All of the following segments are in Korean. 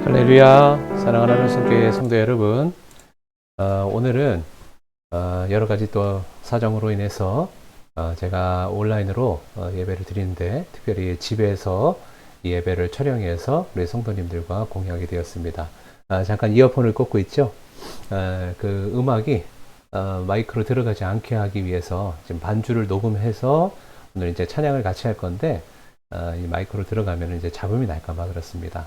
할렐루야, 사랑하는 하나님 성교회 성도 여러분, 오늘은 여러 가지 또 사정으로 인해서 제가 온라인으로 예배를 드리는데, 특별히 집에서 이 예배를 촬영해서 우리 성도님들과 공유하게 되었습니다. 잠깐 이어폰을 꽂고 있죠. 그 음악이 마이크로 들어가지 않게 하기 위해서 지금 반주를 녹음해서 오늘 이제 찬양을 같이 할 건데, 이 마이크로 들어가면 이제 잡음이 날까봐 그렇습니다.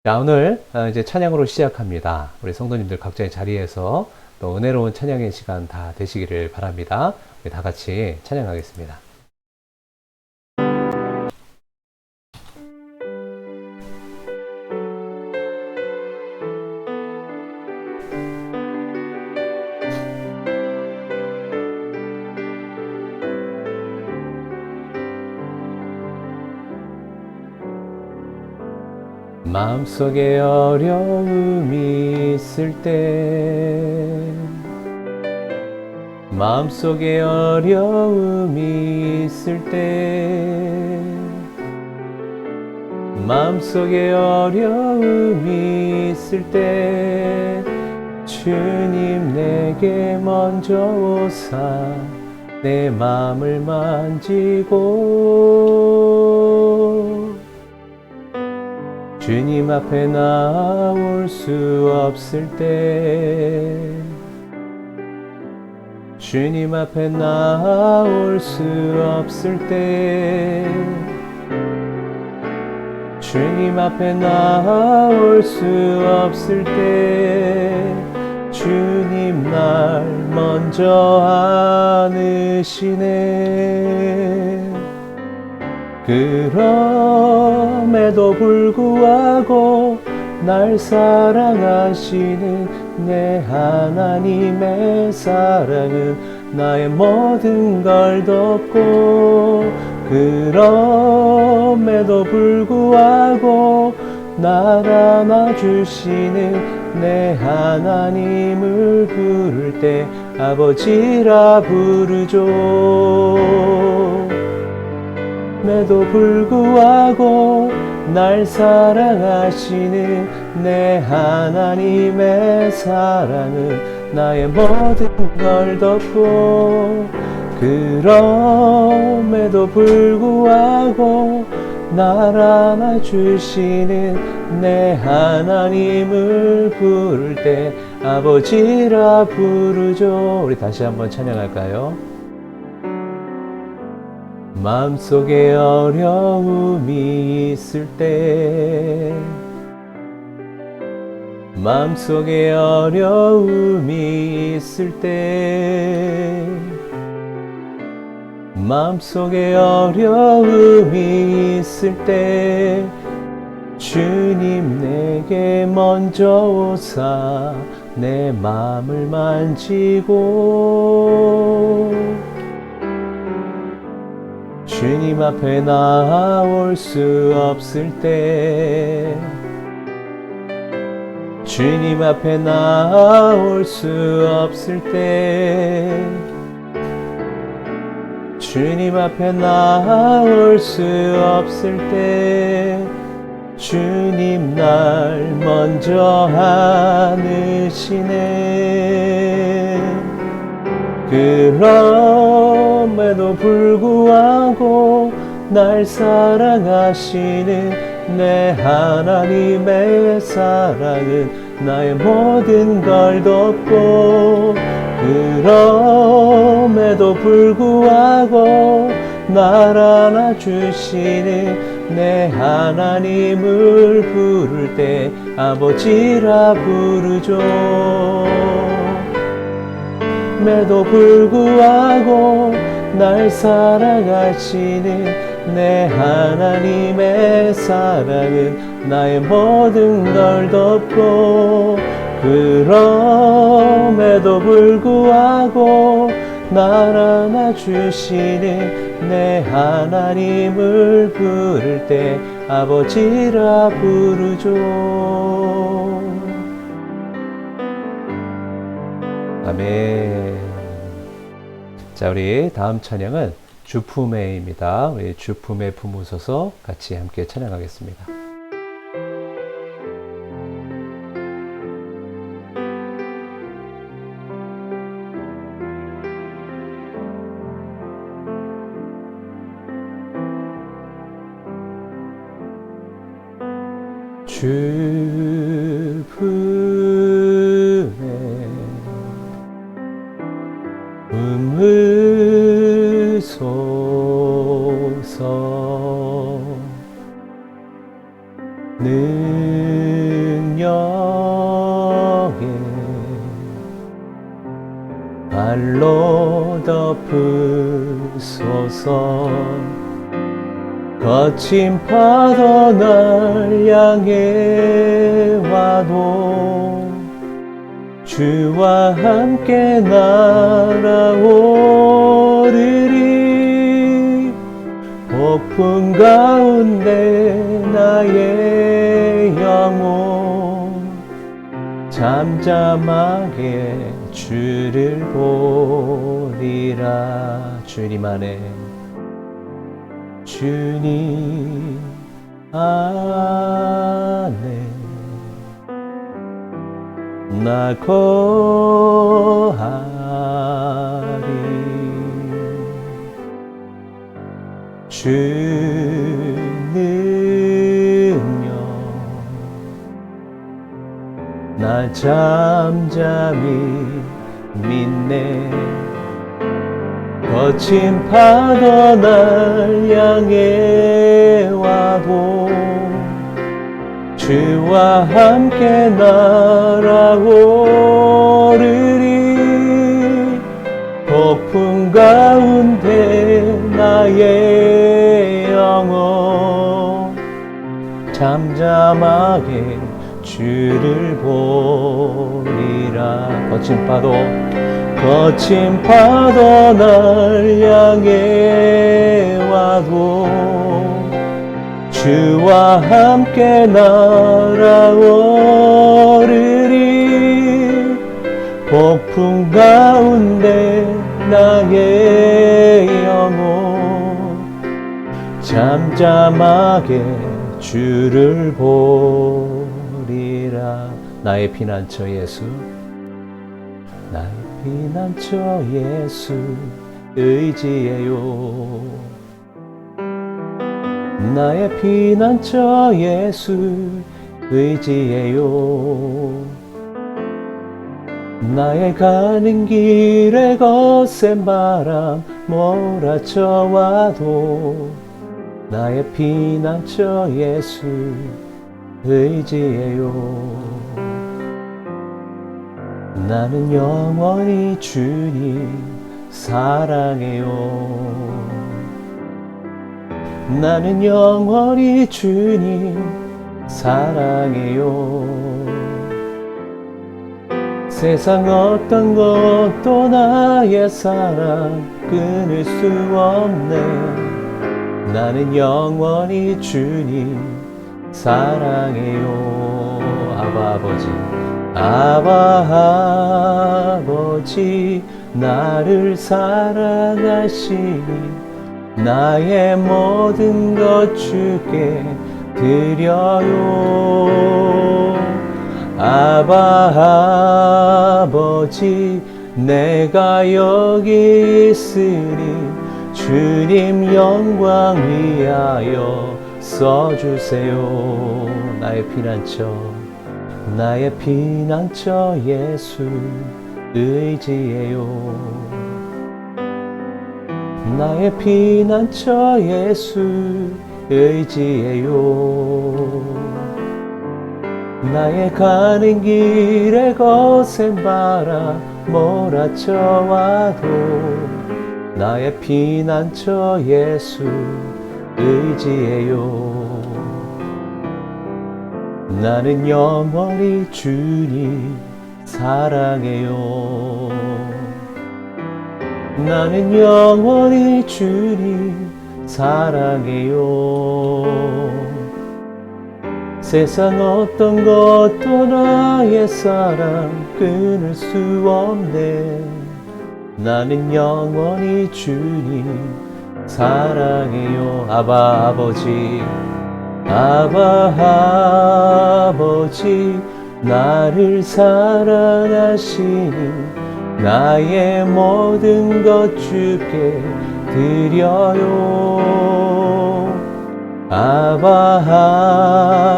자, 오늘 이제 찬양으로 시작합니다. 우리 성도님들 각자의 자리에서 또 은혜로운 찬양의 시간 다 되시기를 바랍니다. 우리 다 같이 찬양하겠습니다. 마음속에 어려움이 있을 때, 마음속에 어려움이 있을 때, 마음속에 어려움이 있을 때, 주님 내게 먼저 오사 내 마음을 만지고, 주님 앞에 나올 수 없을 때, 주님 앞에 나올 수 없을 때, 주님 앞에 나올 수 없을 때, 주님 날 먼저 안으시네. 그럼에도 불구하고 날 사랑하시는 내 하나님의 사랑은 나의 모든 걸 덮고, 그럼에도 불구하고 날 안아주시는 내 하나님을 부를 때 아버지라 부르죠. 에도 불구하고 날 사랑하시는 내 하나님의 사랑은 나의 모든 걸 덮고, 그럼에도 불구하고 날 안아주시는 내 하나님을 부를 때 아버지라 부르죠. 우리 다시 한번 찬양할까요? 마음속에 어려움이 있을 때, 마음속에 어려움이 있을 때, 마음속에 어려움이 있을 때, 주님 내게 먼저 오사 내 마음을 만지고, 주님 앞에 나올 수 없을 때, 주님 앞에 나올 수 없을 때, 주님 앞에 나올 수 없을 때, 주님 날 먼저 안으시네. 그럼에도 불구하고 날 사랑하시는 내 하나님의 사랑은 나의 모든 걸 덮고, 그럼에도 불구하고 날 안아주시는 내 하나님을 부를 때 아버지라 부르죠. 에도 불구하고 날 사랑하시는 내 하나님의 사랑은 나의 모든 걸 덮고, 그럼에도 불구하고 날 안아주시는 내 하나님을 부를 때 아버지라 부르죠. 아멘. 자, 우리 다음 찬양은 주품에입니다. 우리 주품에 품으소서 같이 함께 찬양하겠습니다. 주 품에 품으소서. 능력에 발로 덮으소서. 거친 파도 날 향해 와도 주와 함께 날아오르리. 폭풍 가운데 나의 영혼 잠잠하게 주를 보리라. 주님 안에, 주님 안에 나 거하리. 주 능력 날 잠잠히 믿네. 거친 파도 날 향해 와도 주와 함께 날아오르리. 폭풍 가운데 나의 영혼 잠잠하게 주를 보리라. 거친 파도 날 향해 와도 주와 함께 날아오르리. 폭풍 가운데 나의 영혼 잠잠하게 주를 보리라. 나의 피난처 예수, 나의 피난처 예수 의지해요. 나의 피난처 예수 의지해요. 나의 가는 길에 거센 바람 몰아쳐와도 나의 피난처 예수 의지해요. 나는 영원히 주님 사랑해요. 나는 영원히 주님 사랑해요. 세상 어떤 것도 나의 사랑 끊을 수 없네. 나는 영원히 주님 사랑해요. 아바 아버지, 아바 아버지 나를 사랑하시니 나의 모든 것 주께 드려요. 아바 아버지 내가 여기 있으니 주님 영광 위하여 써주세요. 나의 피난처, 나의 피난처 예수 의지해요. 나의 피난처 예수 의지해요. 나의 가는 길에 거센 바람 몰아쳐와도 나의 피난처 예수 의지해요. 나는 영원히 주님 사랑해요. 나는 영원히 주님 사랑해요. 세상 어떤 것도 나의 사랑 끊을 수 없네. 나는 영원히 주님 사랑해요. 아바 아버지, 아바 아버지 나를 사랑하시니 나의 모든 것 주께 드려요. 아바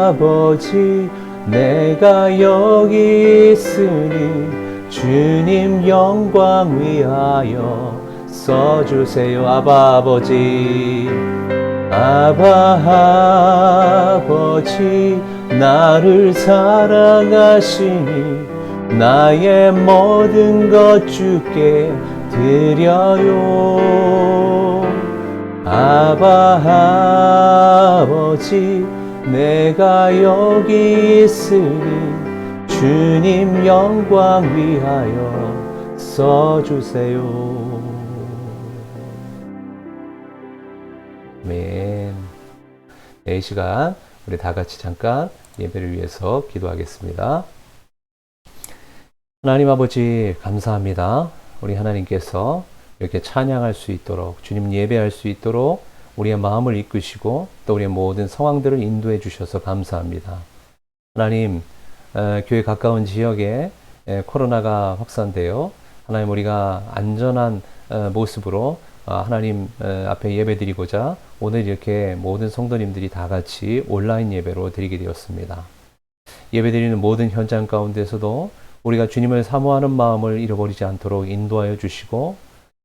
아버지 내가 여기 있으니 주님 영광 위하여 써주세요. 아바 아버지 아바 아버지 나를 사랑하시니 나의 모든 것 주께 드려요. 아바 아버지 내가 여기 있으니 주님 영광 위하여 써주세요. 아멘. 이 시간 우리 다 같이 잠깐 예배를 위해서 기도하겠습니다. 하나님 아버지 감사합니다. 우리 하나님께서 이렇게 찬양할 수 있도록 주님 예배할 수 있도록 우리의 마음을 이끄시고 또 우리의 모든 상황들을 인도해 주셔서 감사합니다. 하나님 교회 가까운 지역에 코로나가 확산되어 하나님 우리가 안전한 모습으로 하나님 앞에 예배드리고자 오늘 이렇게 모든 성도님들이 다 같이 온라인 예배로 드리게 되었습니다. 예배드리는 모든 현장 가운데서도 우리가 주님을 사모하는 마음을 잃어버리지 않도록 인도하여 주시고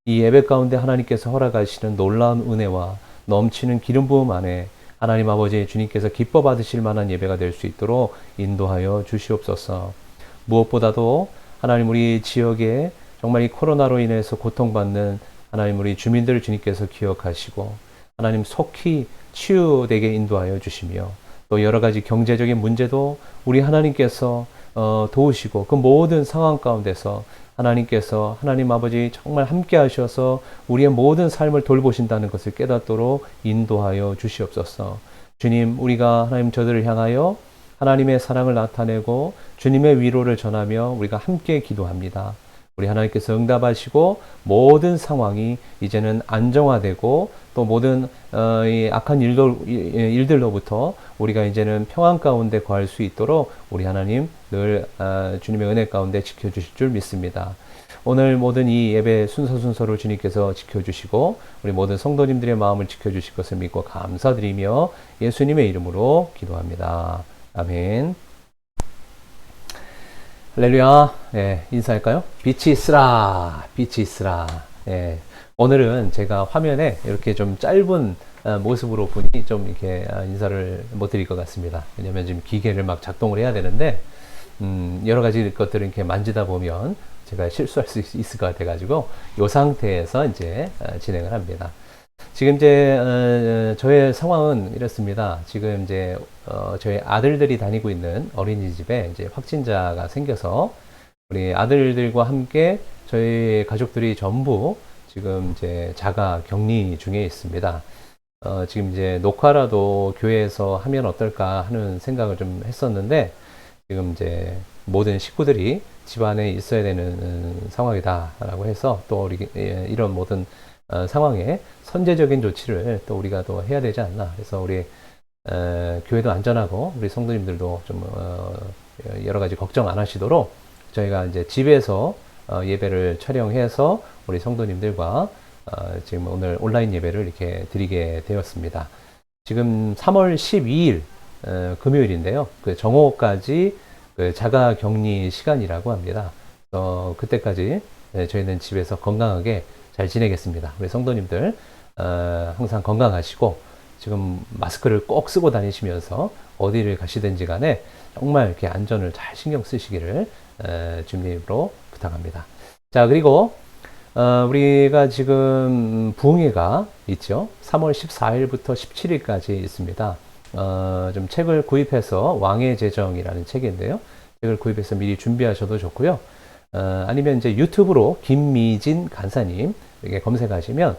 이 예배 가운데 하나님께서 허락하시는 놀라운 은혜와 넘치는 기름 부음 안에 하나님 아버지 주님께서 기뻐 받으실 만한 예배가 될 수 있도록 인도하여 주시옵소서. 무엇보다도 하나님 우리 지역에 정말 이 코로나로 인해서 고통받는 하나님 우리 주민들을 주님께서 기억하시고 하나님 속히 치유되게 인도하여 주시며 또 여러 가지 경제적인 문제도 우리 하나님께서 도우시고 그 모든 상황 가운데서 하나님께서 하나님 아버지 정말 함께 하셔서 우리의 모든 삶을 돌보신다는 것을 깨닫도록 인도하여 주시옵소서. 주님 우리가 하나님 저들을 향하여 하나님의 사랑을 나타내고 주님의 위로를 전하며 우리가 함께 기도합니다. 우리 하나님께서 응답하시고 모든 상황이 이제는 안정화되고 또 모든 이 악한 일들로부터 우리가 이제는 평안 가운데 거할 수 있도록 우리 하나님 늘 주님의 은혜 가운데 지켜주실 줄 믿습니다. 오늘 모든 이 예배 순서로 주님께서 지켜주시고 우리 모든 성도님들의 마음을 지켜주실 것을 믿고 감사드리며 예수님의 이름으로 기도합니다. 아멘. 할렐루야. 예, 인사할까요? 빛이 있으라, 빛이 있으라. 예, 오늘은 제가 화면에 이렇게 좀 짧은 모습으로 보니 좀 이렇게 인사를 못 드릴 것 같습니다. 왜냐면 지금 기계를 막 작동을 해야 되는데, 여러 가지 것들을 이렇게 만지다 보면 제가 실수할 수 있을 것 같아가지고, 이 상태에서 이제 진행을 합니다. 지금 이제 저의 상황은 이렇습니다. 지금 이제 저희 아들들이 다니고 있는 어린이집에 이제 확진자가 생겨서 우리 아들들과 함께 저희 가족들이 전부 지금 이제 자가 격리 중에 있습니다. 지금 이제 녹화라도 교회에서 하면 어떨까 하는 생각을 좀 했었는데 지금 이제 모든 식구들이 집안에 있어야 되는 상황이다라고 해서 또 우리 이런 모든 상황에 선제적인 조치를 또 우리가 또 해야 되지 않나. 그래서 우리 교회도 안전하고 우리 성도님들도 좀 여러 가지 걱정 안 하시도록 저희가 이제 집에서 예배를 촬영해서 우리 성도님들과 지금 오늘 온라인 예배를 이렇게 드리게 되었습니다. 지금 3월 12일 금요일인데요. 그 정오까지 그 자가 격리 시간이라고 합니다. 그때까지 저희는 집에서 건강하게 잘 지내겠습니다. 우리 성도님들 항상 건강하시고 지금 마스크를 꼭 쓰고 다니시면서 어디를 가시든지 간에 정말 이렇게 안전을 잘 신경 쓰시기를 주님으로 부탁합니다. 자, 그리고 우리가 지금 부흥회가 있죠. 3월 14일부터 17일까지 있습니다. 좀 책을 구입해서 왕의 제정이라는 책인데요. 책을 구입해서 미리 준비하셔도 좋고요. 아니면 이제 유튜브로 김미진 간사님 이렇게 검색하시면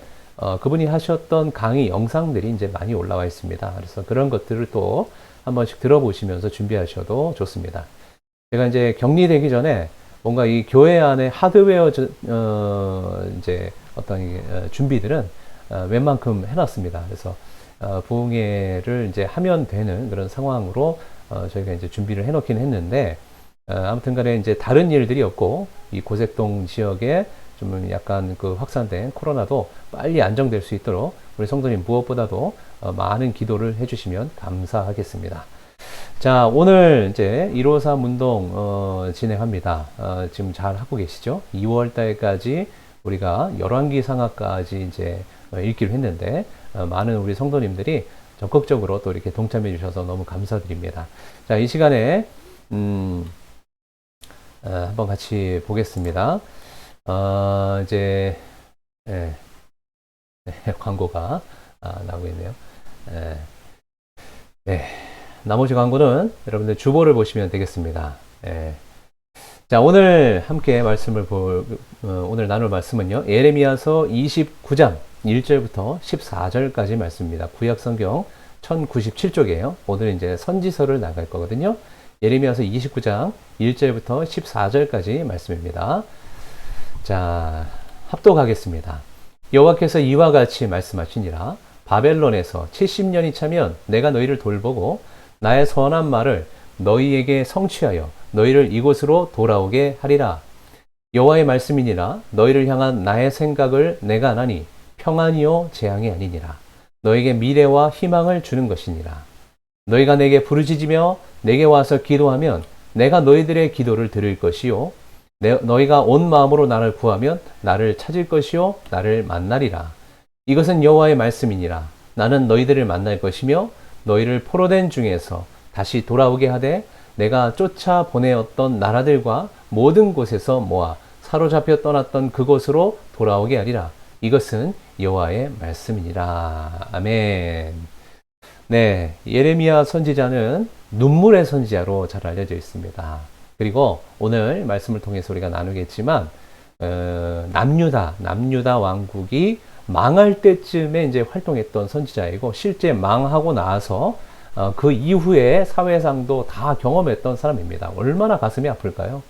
그분이 하셨던 강의 영상들이 이제 많이 올라와 있습니다. 그래서 그런 것들을 또 한 번씩 들어보시면서 준비하셔도 좋습니다. 제가 이제 격리되기 전에 뭔가 이 교회 안에 하드웨어 이제 어떤 준비들은 웬만큼 해놨습니다. 그래서 부흥회를 이제 하면 되는 그런 상황으로 저희가 이제 준비를 해놓긴 했는데 아무튼 간에 이제 다른 일들이 없고 이 고색동 지역에 좀 약간 그 확산된 코로나도 빨리 안정될 수 있도록 우리 성도님 무엇보다도 많은 기도를 해주시면 감사하겠습니다. 자, 오늘 이제 153 운동 진행합니다. 지금 잘 하고 계시죠? 2월 달까지 우리가 열왕기 상하까지 이제 읽기로 했는데 많은 우리 성도님들이 적극적으로 또 이렇게 동참해 주셔서 너무 감사드립니다. 자, 이 시간에 한번 같이 보겠습니다. 이제 예, 광고가 나오고 있네요. 네. 나머지 광고는 여러분들 주보를 보시면 되겠습니다. 자, 오늘 함께 오늘 나눌 말씀은요, 예레미야서 29장 1절부터 14절까지 말씀입니다. 구약 성경 1097쪽이에요. 오늘 이제 선지서를 나갈 거거든요. 예레미야서 29장 1절부터 14절까지 말씀입니다. 자, 합독하겠습니다. 여호와께서 이와 같이 말씀하시니라. 바벨론에서 70년이 차면 내가 너희를 돌보고 나의 선한 말을 너희에게 성취하여 너희를 이곳으로 돌아오게 하리라. 여호와의 말씀이니라. 너희를 향한 나의 생각을 내가 아나니 평안이요 재앙이 아니니라. 너에게 미래와 희망을 주는 것이니라. 너희가 내게 부르짖으며 내게 와서 기도하면 내가 너희들의 기도를 들을 것이요 너희가 온 마음으로 나를 구하면 나를 찾을 것이요 나를 만나리라. 이것은 여호와의 말씀이니라. 나는 너희들을 만날 것이며 너희를 포로된 중에서 다시 돌아오게 하되 내가 쫓아 보내었던 나라들과 모든 곳에서 모아 사로잡혀 떠났던 그곳으로 돌아오게 하리라. 이것은 여호와의 말씀이니라. 아멘. 네, 예레미야 선지자는 눈물의 선지자로 잘 알려져 있습니다. 그리고 오늘 말씀을 통해서 우리가 나누겠지만 남유다 왕국이 망할 때쯤에 이제 활동했던 선지자이고 실제 망하고 나서 그 이후에 사회상도 다 경험했던 사람입니다. 얼마나 가슴이 아플까요?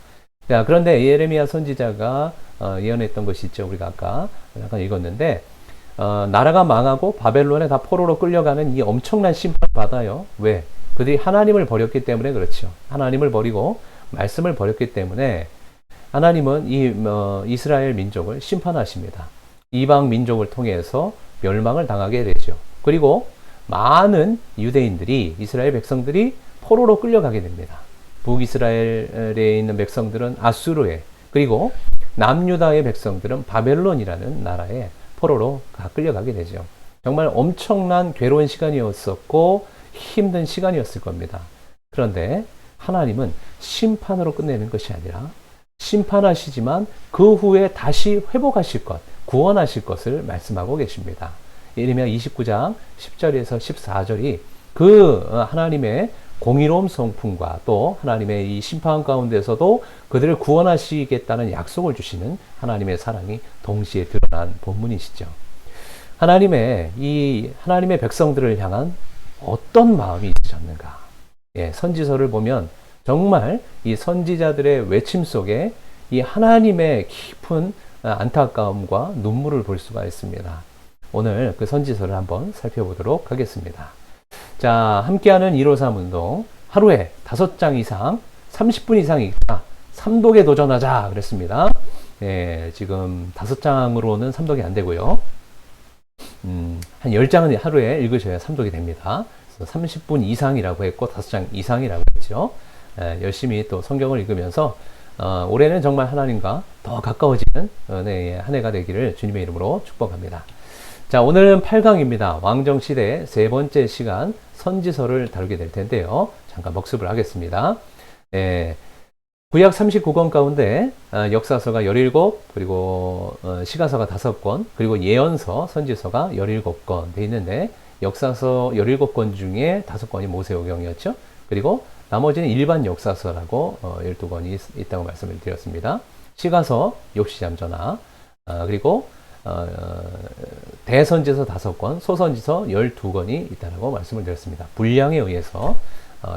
자, 그런데 예레미야 선지자가 예언했던 것이 있죠. 우리가 아까 잠깐 읽었는데 나라가 망하고 바벨론에 다 포로로 끌려가는 이 엄청난 심판을 받아요. 왜? 그들이 하나님을 버렸기 때문에 그렇죠. 하나님을 버리고 말씀을 버렸기 때문에 하나님은 이 이스라엘 민족을 심판하십니다. 이방 민족을 통해서 멸망을 당하게 되죠. 그리고 많은 유대인들이 이스라엘 백성들이 포로로 끌려가게 됩니다. 북이스라엘에 있는 백성들은 아수르에, 그리고 남유다의 백성들은 바벨론이라는 나라에 포로로 끌려가게 되죠. 정말 엄청난 괴로운 시간이었었고 힘든 시간이었을 겁니다. 그런데 하나님은 심판으로 끝내는 것이 아니라 심판하시지만 그 후에 다시 회복하실 것, 구원하실 것을 말씀하고 계십니다. 예레미야 29장 10절에서 14절이 그 하나님의 공의로움 성품과 또 하나님의 이 심판 가운데서도 그들을 구원하시겠다는 약속을 주시는 하나님의 사랑이 동시에 드러난 본문이시죠. 하나님의 백성들을 향한 어떤 마음이 있으셨는가? 예, 선지서를 보면 정말 이 선지자들의 외침 속에 이 하나님의 깊은 안타까움과 눈물을 볼 수가 있습니다. 오늘 그 선지서를 한번 살펴보도록 하겠습니다. 자, 함께하는 153 운동, 하루에 5장 이상, 30분 이상 읽자, 삼독에 도전하자 그랬습니다. 예, 지금 5장으로는 삼독이 안 되고요. 한 10장은 하루에 읽으셔야 삼독이 됩니다. 그래서 30분 이상이라고 했고 5장 이상이라고 했죠. 열심히 또 성경을 읽으면서 올해는 정말 하나님과 더 가까워지는 한 해가 되기를 주님의 이름으로 축복합니다. 자, 오늘은 8강입니다. 왕정시대 세 번째 시간 선지서를 다루게 될 텐데요. 잠깐 복습을 하겠습니다. 구약 39권 가운데 역사서가 17, 그리고 시가서가 5권, 그리고 예언서, 선지서가 17권 돼 있는데 역사서 17권 중에 5권이 모세오경이었죠. 그리고 나머지는 일반 역사서라고 12권이 있다고 말씀을 드렸습니다. 시가서, 역시잠전하, 그리고 대선지서 5권, 소선지서 12권이 있다고 말씀을 드렸습니다. 분량에 의해서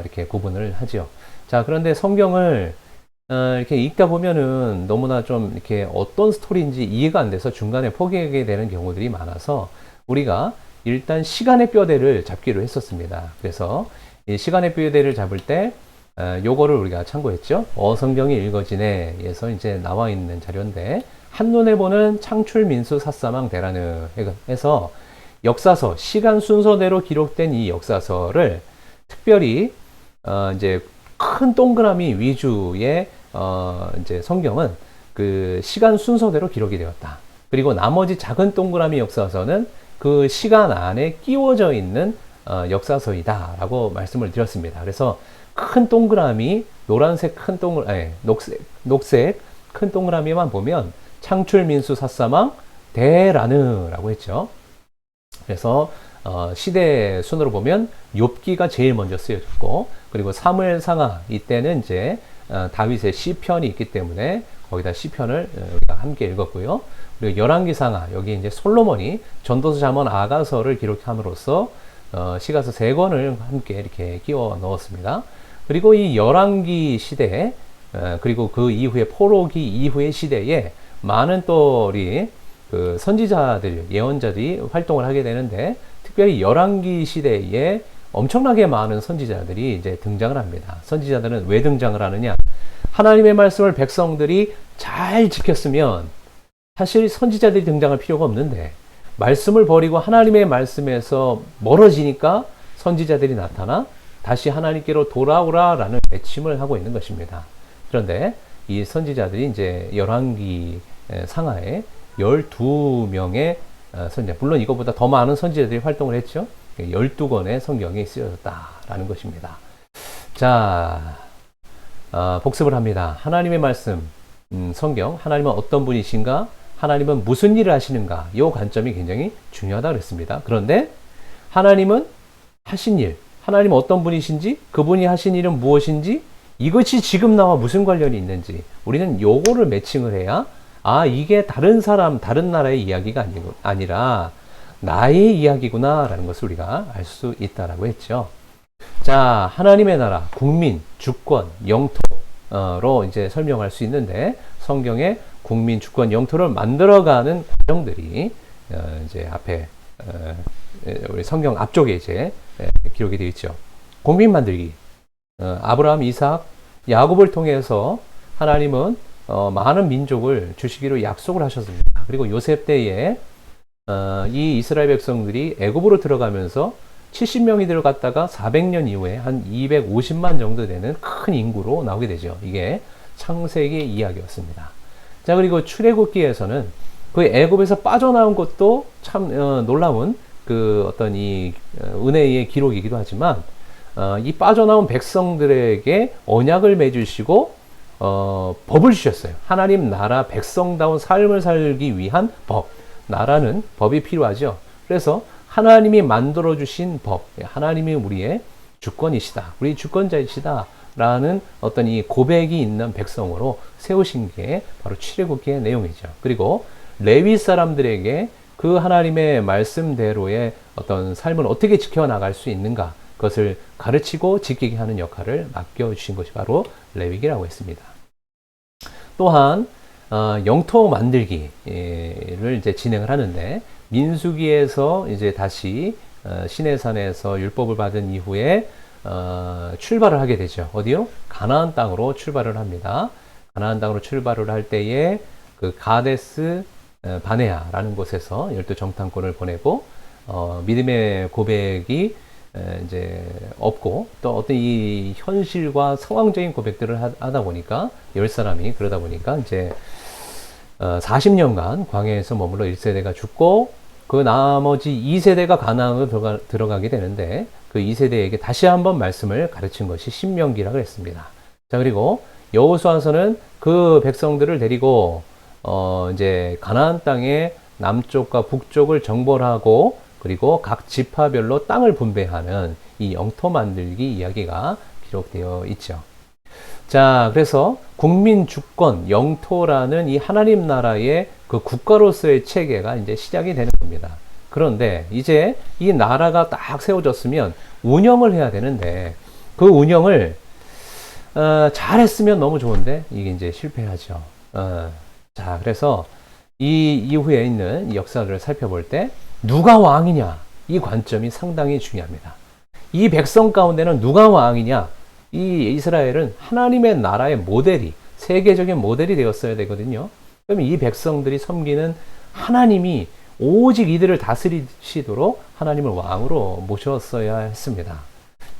이렇게 구분을 하죠. 자, 그런데 성경을 이렇게 읽다 보면은 너무나 좀 이렇게 어떤 스토리인지 이해가 안 돼서 중간에 포기하게 되는 경우들이 많아서 우리가 일단 시간의 뼈대를 잡기로 했었습니다. 그래서 이 시간의 뼈대를 잡을 때 요거를 우리가 참고했죠. 어성경이 읽어지네에서 이제 나와 있는 자료인데, 한눈에 보는 창출 민수 사사망 대라는 해서 역사서, 시간 순서대로 기록된 이 역사서를 특별히 이제 큰 동그라미 위주의 이제 성경은 그 시간 순서대로 기록이 되었다. 그리고 나머지 작은 동그라미 역사서는 그 시간 안에 끼워져 있는 역사서이다라고 말씀을 드렸습니다. 그래서 큰 동그라미, 노란색 큰 동그라미, 녹색 큰 동그라미만 보면 창출 민수 사사망 대라느라고 했죠. 그래서 시대 순으로 보면 욥기가 제일 먼저 쓰여졌고, 그리고 사무엘 상하 이때는 이제 다윗의 시편이 있기 때문에 거기다 시편을 우리가 함께 읽었고요. 그리고 열왕기 상하, 여기 이제 솔로몬이 전도서, 잠언, 아가서를 기록함으로써 시가서 3권을 함께 이렇게 끼워 넣었습니다. 그리고 이 열왕기 시대, 그리고 그 이후에 포로기 이후의 시대에 많은 또 우리 그 선지자들, 예언자들이 활동을 하게 되는데, 특별히 열왕기 시대에 엄청나게 많은 선지자들이 이제 등장을 합니다. 선지자들은 왜 등장을 하느냐? 하나님의 말씀을 백성들이 잘 지켰으면 사실 선지자들이 등장할 필요가 없는데, 말씀을 버리고 하나님의 말씀에서 멀어지니까 선지자들이 나타나 다시 하나님께로 돌아오라라는 외침을 하고 있는 것입니다. 그런데 이 선지자들이 이제 열왕기 상하에 12명의 선지자, 물론 이것보다 더 많은 선지자들이 활동을 했죠. 12권의 성경이 쓰여졌다라는 것입니다. 자, 복습을 합니다. 하나님의 말씀, 성경, 하나님은 어떤 분이신가? 하나님은 무슨 일을 하시는가? 이 관점이 굉장히 중요하다 그랬습니다. 그런데 하나님은 하신 일, 하나님은 어떤 분이신지, 그분이 하신 일은 무엇인지, 이것이 지금 나와 무슨 관련이 있는지 우리는 요거를 매칭을 해야, 이게 다른 사람, 다른 나라의 이야기가 아니라 나의 이야기구나 라는 것을 우리가 알 수 있다라고 했죠. 자, 하나님의 나라, 국민, 주권, 영토로 이제 설명할 수 있는데, 성경에 국민, 주권, 영토를 만들어가는 과정들이 이제 앞에 우리 성경 앞쪽에 이제 기록이 되어 있죠. 국민 만들기, 아브라함, 이삭, 야곱을 통해서 하나님은 많은 민족을 주시기로 약속을 하셨습니다. 그리고 요셉 때에 이 이스라엘 백성들이 애굽으로 들어가면서 70명이 들어갔다가 400년 이후에 한 250만 정도 되는 큰 인구로 나오게 되죠. 이게 창세기 이야기였습니다. 자, 그리고 출애굽기에서는 그 애굽에서 빠져나온 것도 참 놀라운 그 어떤 이 은혜의 기록이기도 하지만, 이 빠져나온 백성들에게 언약을 맺으시고 법을 주셨어요. 하나님 나라 백성다운 삶을 살기 위한 법. 나라는 법이 필요하죠. 그래서 하나님이 만들어 주신 법, 하나님이 우리의 주권이시다, 우리 주권자이시다 라는 어떤 이 고백이 있는 백성으로 세우신 게 바로 출애굽기의 내용이죠. 그리고 레위 사람들에게 그 하나님의 말씀대로의 어떤 삶을 어떻게 지켜나갈 수 있는가, 그것을 가르치고 지키게 하는 역할을 맡겨주신 것이 바로 레위기라고 했습니다. 또한 영토 만들기를 이제 진행을 하는데, 민수기에서 이제 다시 시내산에서 율법을 받은 이후에 출발을 하게 되죠. 어디요? 가나안 땅으로 출발을 합니다. 가나안 땅으로 출발을 할 때에 그 가데스 바네아라는 곳에서 12정탐꾼을 보내고, 믿음의 고백이 이제 없고, 또 어떤 이 현실과 상황적인 고백들을 하다 보니까 10사람이 그러다 보니까 이제 40년간 광야에서 머물러 1세대가 죽고, 그 나머지 2세대가 가나안으로 들어가게 되는데, 그 2세대에게 다시 한번 말씀을 가르친 것이 신명기라고 했습니다. 자, 그리고 여호수아서는 그 백성들을 데리고 이제 가나안 땅의 남쪽과 북쪽을 정벌하고, 그리고 각 지파별로 땅을 분배하는 이 영토 만들기 이야기가 기록되어 있죠. 자, 그래서 국민, 주권, 영토라는 이 하나님 나라의 그 국가로서의 체계가 이제 시작이 되는 겁니다. 그런데 이제 이 나라가 딱 세워졌으면 운영을 해야 되는데, 그 운영을 잘했으면 너무 좋은데 이게 이제 실패하죠. 자, 그래서 이 이후에 있는 이 역사를 살펴볼 때 누가 왕이냐, 이 관점이 상당히 중요합니다. 이 백성 가운데는 누가 왕이냐, 이 이스라엘은 하나님의 나라의 모델이, 세계적인 모델이 되었어야 되거든요. 그러면 이 백성들이 섬기는 하나님이 오직 이들을 다스리시도록 하나님을 왕으로 모셨어야 했습니다.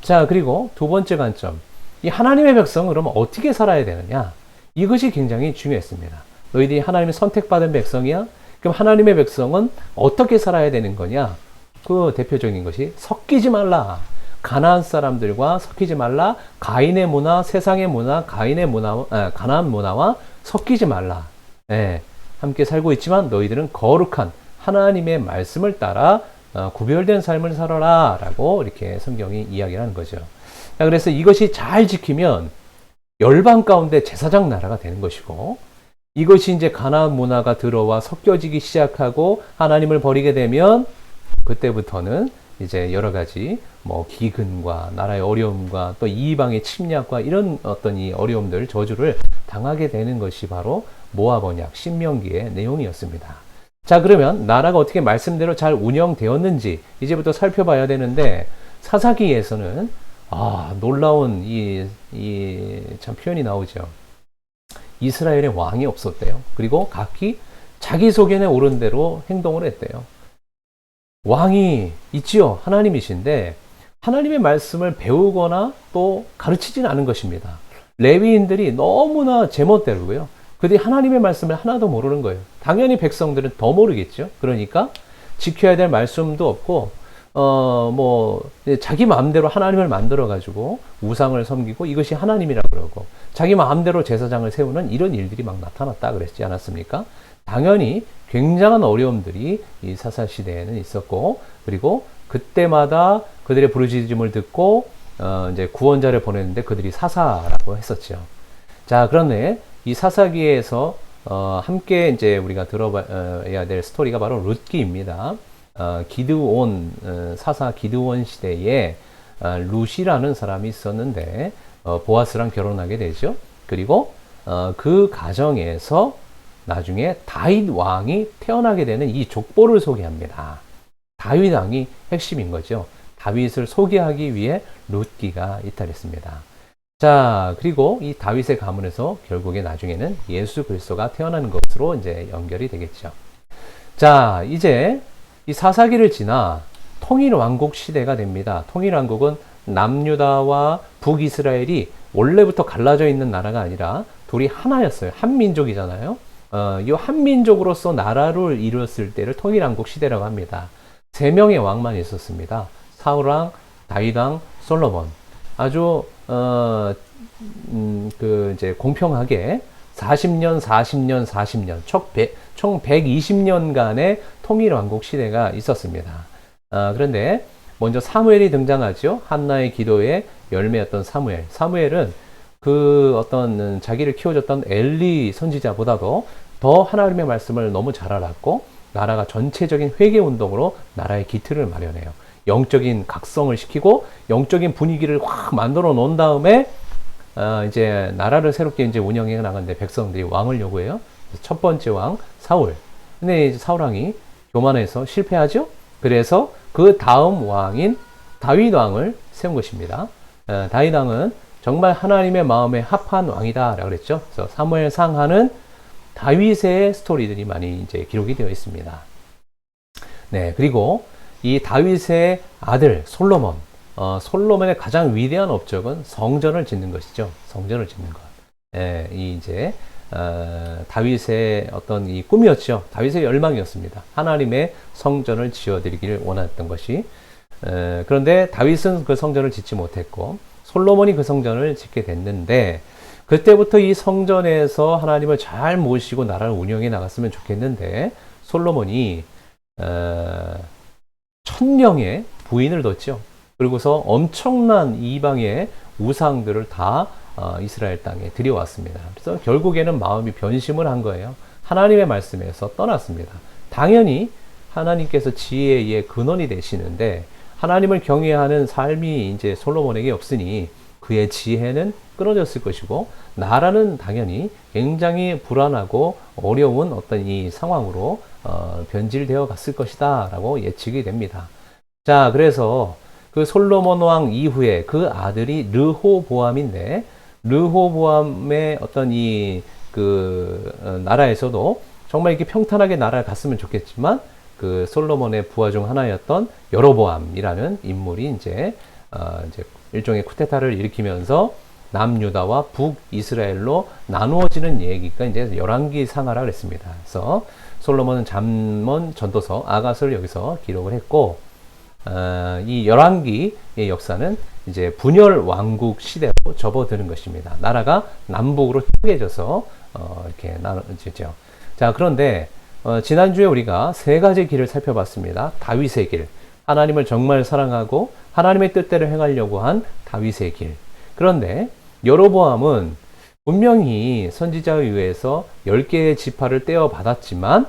자, 그리고 두 번째 관점. 이 하나님의 백성은 그러면 어떻게 살아야 되느냐? 이것이 굉장히 중요했습니다. 너희들이 하나님의 선택받은 백성이야? 그럼 하나님의 백성은 어떻게 살아야 되는 거냐? 그 대표적인 것이 섞이지 말라. 가나안 사람들과 섞이지 말라. 가인의 문화, 세상의 문화, 가나안 문화와 섞이지 말라. 예, 함께 살고 있지만 너희들은 거룩한 하나님의 말씀을 따라 구별된 삶을 살아라 라고 이렇게 성경이 이야기를 하는 거죠. 자, 그래서 이것이 잘 지키면 열방 가운데 제사장 나라가 되는 것이고, 이것이 이제 가나안 문화가 들어와 섞여지기 시작하고 하나님을 버리게 되면 그때부터는 이제 여러 가지 뭐 기근과 나라의 어려움과 또 이방의 침략과 이런 어떤 이 어려움들, 저주를 당하게 되는 것이 바로 모압 언약 신명기의 내용이었습니다. 자, 그러면 나라가 어떻게 말씀대로 잘 운영되었는지 이제부터 살펴봐야 되는데, 사사기에서는 놀라운 참 표현이 나오죠. 이스라엘의 왕이 없었대요. 그리고 각기 자기 소견에 오른 대로 행동을 했대요. 왕이 있지요. 하나님이신데 하나님의 말씀을 배우거나 또 가르치지는 않은 것입니다. 레위인들이 너무나 제멋대로고요. 그들이 하나님의 말씀을 하나도 모르는 거예요. 당연히 백성들은 더 모르겠죠. 그러니까 지켜야 될 말씀도 없고 자기 마음대로 하나님을 만들어가지고 우상을 섬기고 이것이 하나님이라고 그러고 자기 마음대로 제사장을 세우는 이런 일들이 막 나타났다 그랬지 않았습니까? 당연히 굉장한 어려움들이 이 사사시대에는 있었고, 그리고 그때마다 그들의 부르짖음을 듣고 이제 구원자를 보냈는데 그들이 사사라고 했었죠. 자, 그런데 이 사사기에서 함께 이제 우리가 들어봐야 될 스토리가 바로 룻기입니다. 기드온 사사 기드온 시대에 룻이라는 사람이 있었는데 보아스랑 결혼하게 되죠. 그리고 그 가정에서 나중에 다윗 왕이 태어나게 되는 이 족보를 소개합니다. 다윗 왕이 핵심인 거죠. 다윗을 소개하기 위해 룻기가 이탈했습니다. 자, 그리고 이 다윗의 가문에서 결국에 나중에는 예수 그리스도가 태어나는 것으로 이제 연결이 되겠죠. 자, 이제 이 사사기를 지나 통일왕국 시대가 됩니다. 통일왕국은 남유다와 북이스라엘이 원래부터 갈라져 있는 나라가 아니라 둘이 하나였어요. 한민족이잖아요. 이 한민족으로서 나라를 이뤘을 때를 통일왕국 시대라고 합니다. 3명의 왕만 있었습니다. 사울왕, 다윗왕, 솔로몬. 아주 이제 공평하게 40년, 총 120년간의 통일왕국 시대가 있었습니다. 그런데 먼저 사무엘이 등장하죠. 한나의 기도의 열매였던 사무엘. 사무엘은 그 어떤 자기를 키워줬던 엘리 선지자보다도 더 하나님의 말씀을 너무 잘 알았고, 나라가 전체적인 회개 운동으로 나라의 기틀을 마련해요. 영적인 각성을 시키고 영적인 분위기를 확 만들어 놓은 다음에 이제 나라를 새롭게 이제 운영해 나가는데 백성들이 왕을 요구해요. 첫 번째 왕 사울. 근데 이제 사울 왕이 교만해서 실패하죠. 그래서 그 다음 왕인 다윗 왕을 세운 것입니다. 다윗 왕은 정말 하나님의 마음에 합한 왕이다라고 그랬죠. 그래서 사무엘 상하는 다윗의 스토리들이 많이 이제 기록이 되어 있습니다. 네, 그리고 이 다윗의 아들 솔로몬, 솔로몬의 가장 위대한 업적은 성전을 짓는 것이죠. 성전을 짓는 것. 예, 이 이제 다윗의 어떤 이 꿈이었죠. 다윗의 열망이었습니다. 하나님의 성전을 지어드리기를 원했던 것이. 그런데 다윗은 그 성전을 짓지 못했고 솔로몬이 그 성전을 짓게 됐는데, 그때부터 이 성전에서 하나님을 잘 모시고 나라를 운영해 나갔으면 좋겠는데, 솔로몬이 1000명의 부인을 뒀죠. 그리고서 엄청난 이방의 우상들을 다 이스라엘 땅에 들여왔습니다. 그래서 결국에는 마음이 변심을 한 거예요. 하나님의 말씀에서 떠났습니다. 당연히 하나님께서 지혜의 근원이 되시는데 하나님을 경외하는 삶이 이제 솔로몬에게 없으니 그의 지혜는 끊어졌을 것이고, 나라는 당연히 굉장히 불안하고 어려운 어떤 이 상황으로 변질되어 갔을 것이다 라고 예측이 됩니다. 자, 그래서 그 솔로몬 왕 이후에 그 아들이 르호보암인데, 르호보암의 어떤 나라에서도 정말 이렇게 평탄하게 나라를 갔으면 좋겠지만, 그 솔로몬의 부하 중 하나였던 여로보암이라는 인물이 이제 일종의 쿠데타를 일으키면서 남유다와 북이스라엘로 나누어지는 얘기가 이제 열왕기 상하라 그랬습니다. 그래서 솔로몬은 잠언, 전도서, 아가서를 여기서 기록을 했고, 이 열왕기의 역사는 이제 분열 왕국 시대로 접어드는 것입니다. 나라가 남북으로 쪼개져서 이렇게 나눠지죠. 자, 그런데 지난주에 우리가 세 가지 길을 살펴봤습니다. 다윗의 길, 하나님을 정말 사랑하고 하나님의 뜻대로 행하려고 한 다윗의 길. 그런데 여로보암은 분명히 선지자에 의해서 10개의 지파를 떼어 받았지만,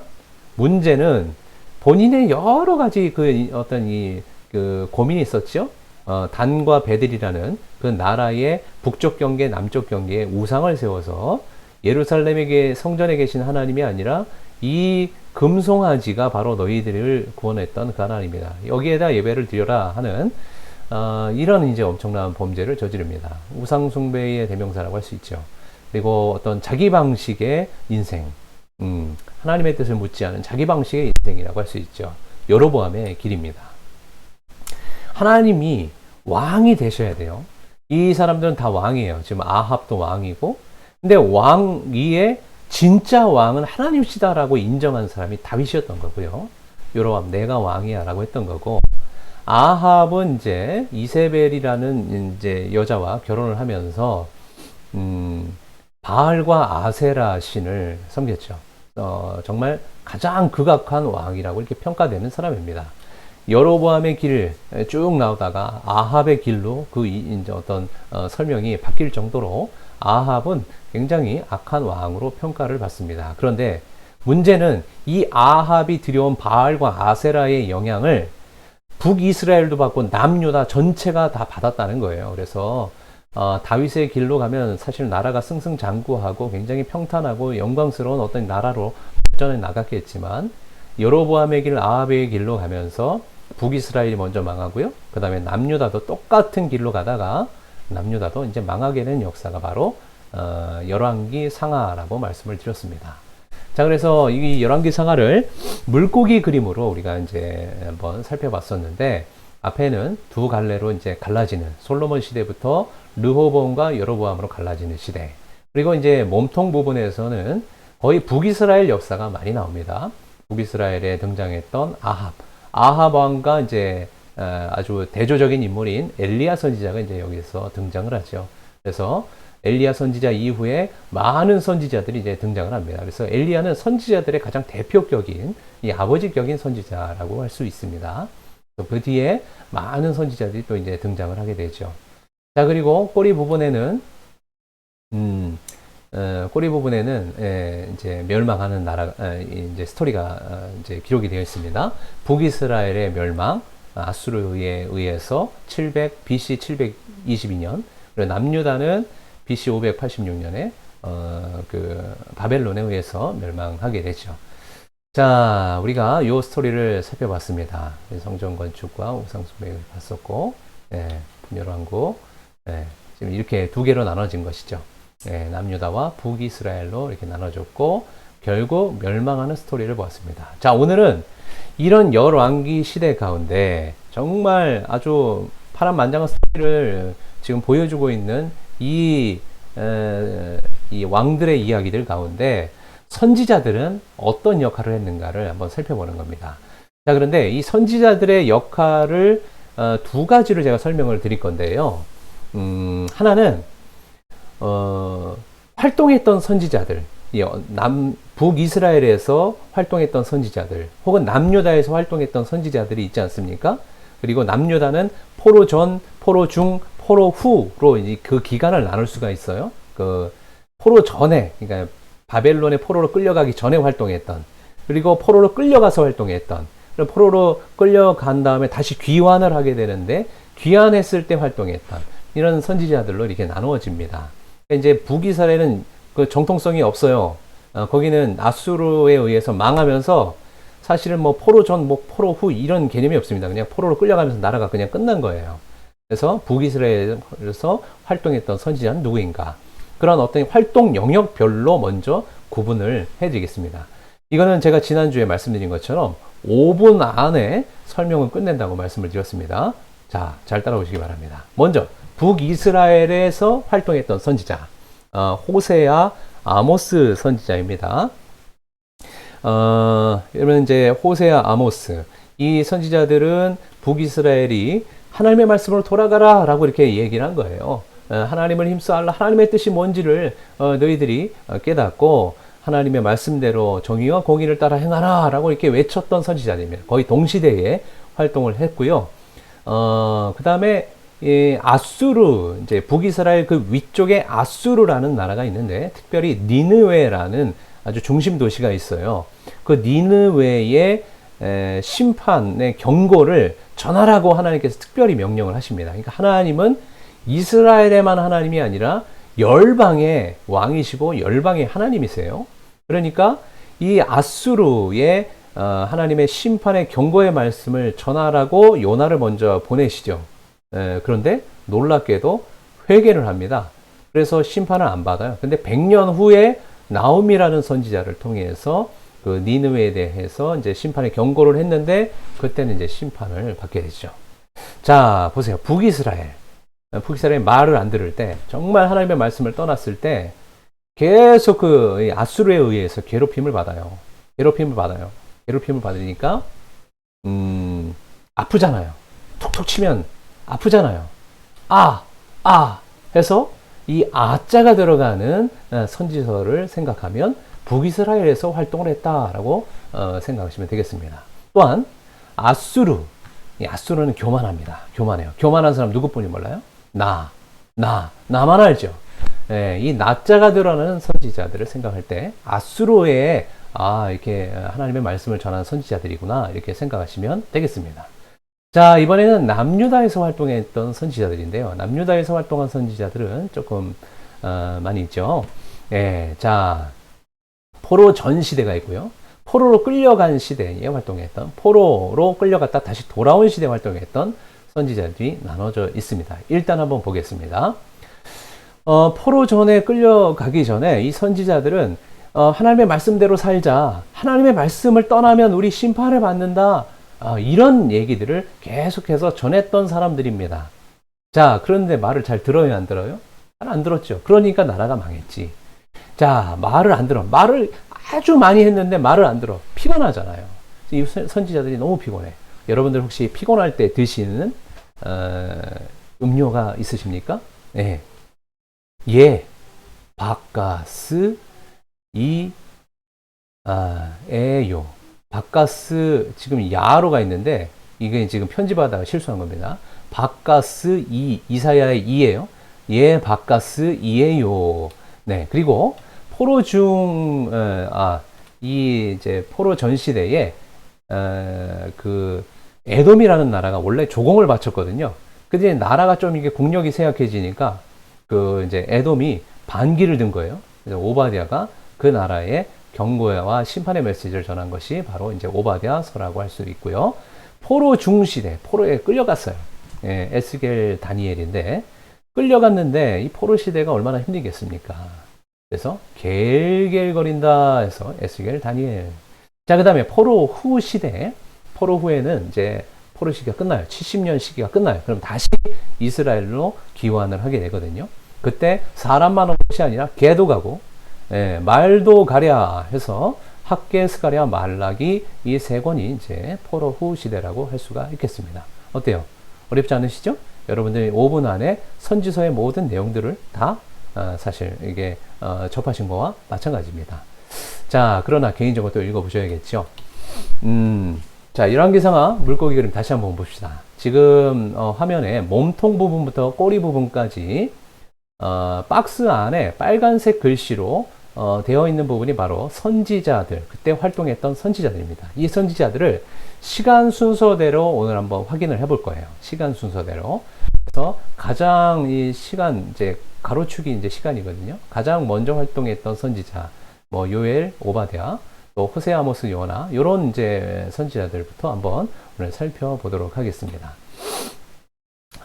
문제는 본인의 여러 가지 그 고민이 있었죠. 단과 베들이라는 그 나라의 북쪽 경계, 남쪽 경계에 우상을 세워서 예루살렘에게 성전에 계신 하나님이 아니라 이 금송아지가 바로 너희들을 구원했던 그 하나님이다. 여기에다 예배를 드려라 하는 이런 이제 엄청난 범죄를 저지릅니다. 우상숭배의 대명사라고 할 수 있죠. 그리고 어떤 자기 방식의 인생, 하나님의 뜻을 묻지 않은 자기 방식의 인생이라고 할 수 있죠. 여로보암의 길입니다. 하나님이 왕이 되셔야 돼요. 이 사람들은 다 왕이에요. 지금 아합도 왕이고, 근데 왕 위에 진짜 왕은 하나님이시다라고 인정한 사람이 다윗이었던 거고요. 여로보암 내가 왕이야 라고 했던 거고, 아합은 이제 이세벨이라는 이제 여자와 결혼을 하면서 바알과 아세라 신을 섬겼죠. 정말 가장 극악한 왕이라고 이렇게 평가되는 사람입니다. 여로보암의 길을 쭉 나오다가 아합의 길로 이제 어떤 설명이 바뀔 정도로 아합은 굉장히 악한 왕으로 평가를 받습니다. 그런데 문제는 이 아합이 들여온 바알과 아세라의 영향을 북이스라엘도 받고 남유다 전체가 다 받았다는 거예요. 그래서 다윗의 길로 가면 사실 나라가 승승장구하고 굉장히 평탄하고 영광스러운 어떤 나라로 발전해 나갔겠지만, 여로보암의 길, 아합의 길로 가면서 북이스라엘이 먼저 망하고요. 그 다음에 남유다도 똑같은 길로 가다가 남유다도 이제 망하게 된 역사가 바로 열왕기 상하라고 말씀을 드렸습니다. 자, 그래서 이 열왕기 상하를 물고기 그림으로 우리가 이제 한번 살펴봤었는데, 앞에는 두 갈래로 이제 갈라지는 솔로몬 시대부터 르호보암과 여로보암으로 갈라지는 시대. 그리고 이제 몸통 부분에서는 거의 북이스라엘 역사가 많이 나옵니다. 북이스라엘에 등장했던 아합 왕과 이제 아주 대조적인 인물인 엘리야 선지자가 이제 여기서 등장을 하죠. 그래서 엘리야 선지자 이후에 많은 선지자들이 이제 등장을 합니다. 그래서 엘리야는 선지자들의 가장 대표격인 이 아버지격인 선지자라고 할 수 있습니다. 그 뒤에 많은 선지자들이 또 이제 등장을 하게 되죠. 자, 그리고 꼬리 부분에는 이제 멸망하는 나라, 이제 스토리가 이제 기록이 되어 있습니다. 북이스라엘의 멸망, 아수르에 의해서 BC 722년, 그리고 남유다는 BC 586년에 그 바벨론에 의해서 멸망하게 되죠. 자, 우리가 이 스토리를 살펴봤습니다. 성전 건축과 우상숭배를 봤었고, 분열왕국, 지금 이렇게 두 개로 나눠진 것이죠. 남유다와 북이스라엘로 이렇게 나눠졌고, 결국 멸망하는 스토리를 보았습니다. 자, 오늘은 이런 열왕기 시대 가운데 정말 아주 파란만장한 스토리를 지금 보여주고 있는 이 왕들의 이야기들 가운데 선지자들은 어떤 역할을 했는가를 한번 살펴보는 겁니다. 자, 그런데 이 선지자들의 역할을 두 가지로 제가 설명을 드릴 건데요. 하나는 활동했던 선지자들, 북이스라엘에서 활동했던 선지자들, 혹은 남유다에서 활동했던 선지자들이 있지 않습니까? 그리고 남유다는 포로 전, 포로 중, 포로 후로 이제 그 기간을 나눌 수가 있어요. 그 포로 전에, 그러니까 바벨론의 포로로 끌려가기 전에 활동했던, 그리고 포로로 끌려가서 활동했던, 그리고 포로로 끌려간 다음에 다시 귀환을 하게 되는데 귀환했을 때 활동했던 이런 선지자들로 이렇게 나누어집니다. 이제 북이스라엘은 그 정통성이 없어요. 거기는 아수르에 의해서 망하면서 사실은 뭐 포로 전, 뭐 포로 후 이런 개념이 없습니다. 그냥 포로로 끌려가면서 나라가 그냥 끝난 거예요. 그래서 북이스라엘에서 활동했던 선지자는 누구인가? 그런 어떤 활동 영역별로 먼저 구분을 해드리겠습니다. 이거는 제가 지난주에 말씀드린 것처럼 5분 안에 설명을 끝낸다고 말씀을 드렸습니다. 자, 잘 따라오시기 바랍니다. 먼저 북이스라엘에서 활동했던 선지자, 호세아, 아모스 선지자입니다. 여러분 이제 호세아, 아모스 이 선지자들은 북이스라엘이 하나님의 말씀으로 돌아가라 라고 이렇게 얘기를 한 거예요. 하나님을 힘써라, 하나님의 뜻이 뭔지를 너희들이 깨닫고 하나님의 말씀대로 정의와 공의를 따라 행하라 라고 이렇게 외쳤던 선지자입니다. 거의 동시대에 활동을 했고요. 그 다음에 아수르, 이제 북이스라엘 그 위쪽에 아수르라는 나라가 있는데, 특별히 니느웨라는 아주 중심 도시가 있어요. 그 니느웨의 심판의 경고를 전하라고 하나님께서 특별히 명령을 하십니다. 그러니까 하나님은 이스라엘에만 하나님이 아니라 열방의 왕이시고 열방의 하나님이세요. 그러니까 이 아수르의 하나님의 심판의 경고의 말씀을 전하라고 요나를 먼저 보내시죠. 그런데 놀랍게도 회개를 합니다. 그래서 심판을 안 받아요. 근데 100년 후에 나홈이라는 선지자를 통해서 그 니느웨에 대해서 이제 심판의 경고를 했는데, 그때는 이제 심판을 받게 되죠. 자, 보세요. 북이스라엘 말을 안 들을 때, 정말 하나님의 말씀을 떠났을 때 계속 그 아수르에 의해서 괴롭힘을 받아요. 괴롭힘을 받으니까 아프잖아요. 툭툭 치면 아프잖아요. 해서 이 아자가 들어가는 선지서를 생각하면 북이스라엘에서 활동을 했다라고 생각하시면 되겠습니다. 또한 이 아수르는 교만합니다. 교만해요. 교만한 사람 누구뿐이 몰라요? 나만 알죠. 이 나자가 들어가는 선지자들을 생각할 때 아수르에 이렇게 하나님의 말씀을 전하는 선지자들이구나 이렇게 생각하시면 되겠습니다. 자, 이번에는 남유다에서 활동했던 선지자들인데요. 남유다에서 활동한 선지자들은 조금 많이 있죠. 자, 포로 전 시대가 있고요. 포로로 끌려간 시대에 활동했던, 포로로 끌려갔다 다시 돌아온 시대에 활동했던 선지자들이 나눠져 있습니다. 일단 한번 보겠습니다. 포로 전에 끌려가기 전에 이 선지자들은 하나님의 말씀대로 살자, 하나님의 말씀을 떠나면 우리 심판을 받는다, 이런 얘기들을 계속해서 전했던 사람들입니다. 자, 그런데 말을 잘 들어요, 안 들어요? 잘 안 들었죠. 그러니까 나라가 망했지. 자, 말을 안 들어. 말을 아주 많이 했는데 말을 안 들어. 피곤하잖아요. 이 선지자들이 너무 피곤해. 여러분들 혹시 피곤할 때 드시는 음료가 있으십니까? 네. 바카스, 에요. 바카스, 지금 야로가 있는데, 이게 지금 편집하다가 실수한 겁니다. 바카스 이사야의 이예요. 바카스 이에요. 네. 그리고 포로 이제 포로 전 시대에, 그, 에돔이라는 나라가 원래 조공을 바쳤거든요. 근데 나라가 좀 이게 국력이 쇠약해지니까, 그, 이제 에돔이 반기를 든 거예요. 그래서 오바댜가 그 나라에 경고와 심판의 메시지를 전한 것이 바로 이제 오바댜서라고 할 수 있고요. 포로 중시대, 포로에 끌려갔어요. 에스겔 다니엘인데, 끌려갔는데 이 포로 시대가 얼마나 힘들겠습니까? 그래서 겔겔거린다 해서 에스겔 다니엘. 자, 그 다음에 포로 후 시대, 포로 후에는 이제 포로 시기가 끝나요. 70년 시기가 끝나요. 그럼 다시 이스라엘로 귀환을 하게 되거든요. 그때 사람만 온 것이 아니라 개도 가고, 말도 가랴 해서 학개, 스가랴, 말라기 이 세 권이 이제 포로 후 시대라고 할 수가 있겠습니다. 어때요? 어렵지 않으시죠? 여러분들이 5분 안에 선지서의 모든 내용들을 다 사실 이게 접하신 거와 마찬가지입니다. 자, 그러나 개인적으로 또 읽어보셔야겠죠. 자, 열왕기상하 물고기 그림 다시 한번 봅시다. 지금 화면에 몸통 부분부터 꼬리 부분까지 박스 안에 빨간색 글씨로 되어 있는 부분이 바로 선지자들, 그때 활동했던 선지자들입니다. 이 선지자들을 시간 순서대로 오늘 한번 확인을 해볼 거예요. 시간 순서대로. 그래서 가장 이 시간, 이제 가로축이 이제 시간이거든요. 가장 먼저 활동했던 선지자, 뭐 요엘, 오바댜, 또 호세, 아모스, 요나 이런 이제 선지자들부터 한번 오늘 살펴보도록 하겠습니다.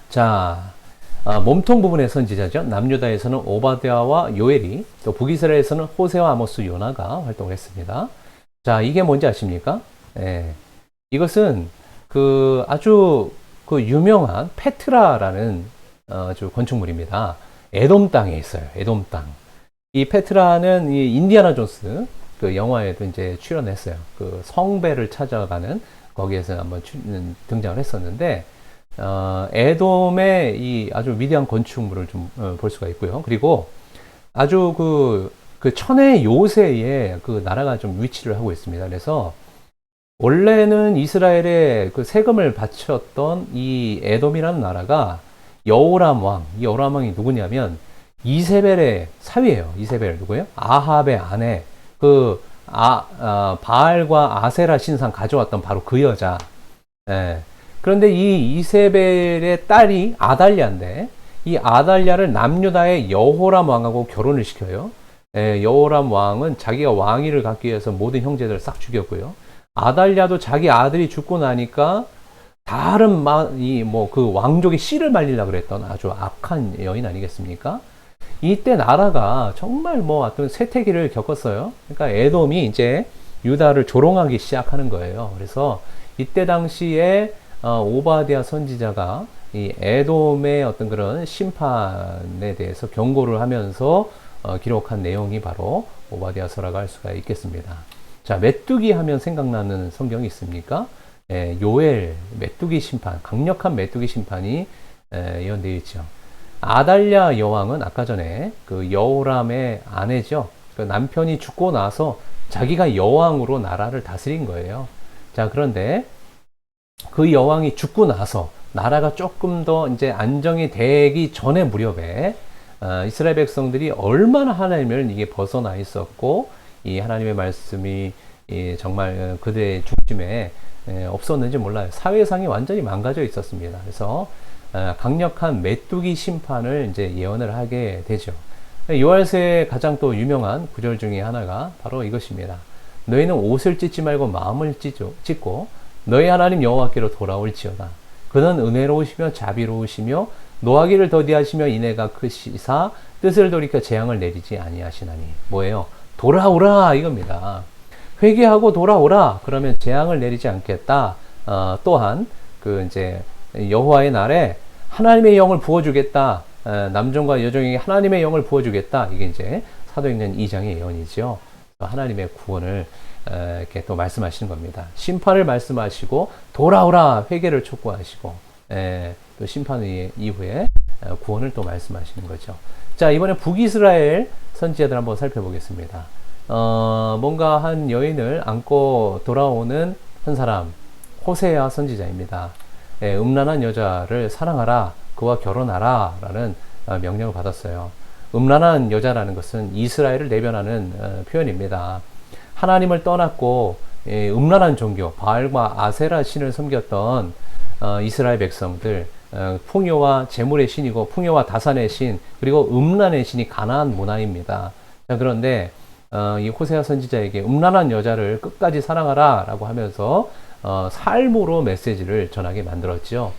자, 몸통 부분의 선지자죠. 남유다에서는 오바댜와 요엘이, 또 북이스라엘에서는 호세와 아모스, 요나가 활동을 했습니다. 자, 이게 뭔지 아십니까? 예, 이것은 그 아주 그 유명한 페트라라는 아주 건축물입니다. 에돔 땅에 있어요. 에돔 땅. 이 페트라는 이 인디아나 존스 그 영화에도 이제 출연했어요. 그 성배를 찾아가는 거기에서 한번 등장을 했었는데, 에돔의 이 아주 위대한 건축물을 좀 볼 수가 있고요. 그리고 아주 그 천의 요새에 그 나라가 좀 위치를 하고 있습니다. 그래서 원래는 이스라엘에 그 세금을 바쳤던 이 에돔이라는 나라가 여호람 왕, 이 여호람 왕이 누구냐면 이세벨의 사위예요. 이세벨 누구예요? 아합의 아내. 바알과 아세라 신상 가져왔던 바로 그 여자. 예. 그런데 이 이세벨의 딸이 아달랴인데, 이 아달랴를 남유다의 여호람 왕하고 결혼을 시켜요. 예, 여호람 왕은 자기가 왕위를 갖기 위해서 모든 형제들을 싹 죽였고요. 아달랴도 자기 아들이 죽고 나니까 다른 그 왕족의 씨를 말리려고 그랬던 아주 악한 여인 아니겠습니까? 이때 나라가 정말 하여튼 쇠퇴기를 겪었어요. 그러니까 에돔이 이제 유다를 조롱하기 시작하는 거예요. 그래서 이때 당시에 오바댜 선지자가 이 에돔의 어떤 그런 심판에 대해서 경고를 하면서 기록한 내용이 바로 오바댜서라고 할 수가 있겠습니다. 자, 메뚜기 하면 생각나는 성경이 있습니까? 요엘, 메뚜기 심판, 강력한 메뚜기 심판이 예언되어 있죠. 아달랴 여왕은 아까 전에 그 여호람의 아내죠. 그 남편이 죽고 나서 자기가 여왕으로 나라를 다스린 거예요. 자, 그런데 그 여왕이 죽고 나서 나라가 조금 더 이제 안정이 되기 전에 무렵에 이스라엘 백성들이 얼마나 하나님을 이게 벗어나 있었고, 이 하나님의 말씀이 정말 그들의 중심에 없었는지 몰라요. 사회상이 완전히 망가져 있었습니다. 그래서 강력한 메뚜기 심판을 이제 예언을 하게 되죠. 요엘서의 가장 또 유명한 구절 중에 하나가 바로 이것입니다. 너희는 옷을 찢지 말고 마음을 찢고 너희 하나님 여호와께로 돌아올지어다. 그는 은혜로우시며 자비로우시며 노하기를 더디하시며 인애가 크시사 뜻을 돌이켜 재앙을 내리지 아니하시나니. 뭐예요? 돌아오라 이겁니다. 회개하고 돌아오라. 그러면 재앙을 내리지 않겠다. 또한 그 이제 여호와의 날에 하나님의 영을 부어주겠다. 남종과 여종에게 하나님의 영을 부어주겠다. 이게 이제 사도행전 2장의 예언이죠. 하나님의 구원을 이렇게 또 말씀하시는 겁니다. 심판을 말씀하시고 돌아오라 회개를 촉구하시고 또 심판 이후에 구원을 또 말씀하시는 거죠. 자, 이번에 북이스라엘 선지자들 한번 살펴보겠습니다. 뭔가 한 여인을 안고 돌아오는 한 사람, 호세아 선지자입니다. 음란한 여자를 사랑하라, 그와 결혼하라 라는 명령을 받았어요. 음란한 여자라는 것은 이스라엘을 대변하는 표현입니다. 하나님을 떠났고 음란한 종교, 바알과 아세라 신을 섬겼던 이스라엘 백성들, 풍요와 재물의 신이고 풍요와 다산의 신, 그리고 음란의 신이 가나안 문화입니다. 자, 그런데 이 호세아 선지자에게 음란한 여자를 끝까지 사랑하라 라고 하면서 삶으로 메시지를 전하게 만들었죠.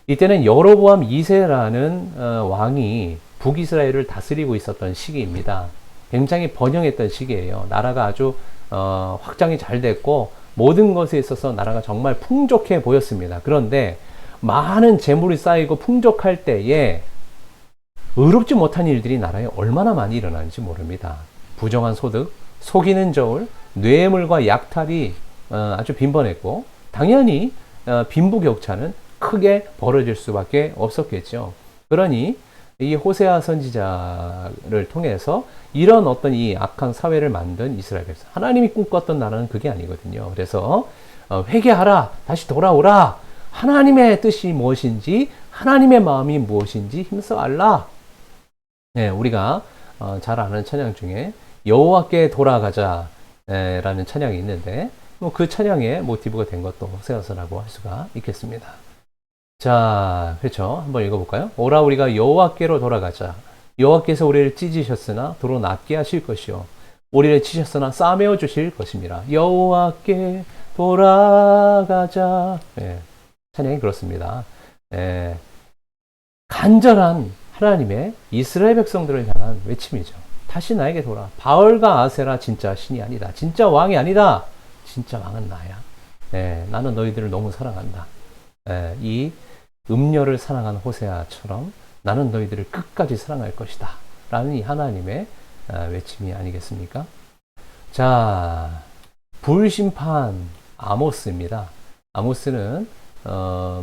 이때는 여로보암 2세라는 왕이 북이스라엘을 다스리고 있었던 시기입니다. 굉장히 번영했던 시기예요. 나라가 아주 확장이 잘 됐고 모든 것에 있어서 나라가 정말 풍족해 보였습니다. 그런데 많은 재물이 쌓이고 풍족할 때에 의롭지 못한 일들이 나라에 얼마나 많이 일어나는지 모릅니다. 부정한 소득, 속이는 저울, 뇌물과 약탈이 아주 빈번했고 당연히 빈부격차는 크게 벌어질 수밖에 없었겠죠. 그러니 이 호세아 선지자를 통해서 이런 어떤 이 악한 사회를 만든 이스라엘 백성, 하나님이 꿈꿨던 나라는 그게 아니거든요. 그래서 회개하라, 다시 돌아오라, 하나님의 뜻이 무엇인지, 하나님의 마음이 무엇인지 힘써 알라. 네, 우리가 잘 아는 찬양 중에 여호와께 돌아가자 라는 찬양이 있는데 그 찬양의 모티브가 된 것도 호세아서라고 할 수가 있겠습니다. 자, 그렇죠. 한번 읽어볼까요? 오라 우리가 여호와께로 돌아가자. 여호와께서 우리를 찢으셨으나 도로 낫게 하실 것이요 오리를 치셨으나 싸매어 주실 것입니다. 여호와께 돌아가자. 예, 찬양이 그렇습니다. 예, 간절한 하나님의 이스라엘 백성들을 향한 외침이죠. 다시 나에게 돌아. 바알과 아세라 진짜 신이 아니다. 진짜 왕이 아니다. 진짜 왕은 나야. 예, 나는 너희들을 너무 사랑한다. 예, 이 음녀를 사랑한 호세아처럼 나는 너희들을 끝까지 사랑할 것이다. 라는 이 하나님의 외침이 아니겠습니까? 자, 불심판 아모스입니다. 아모스는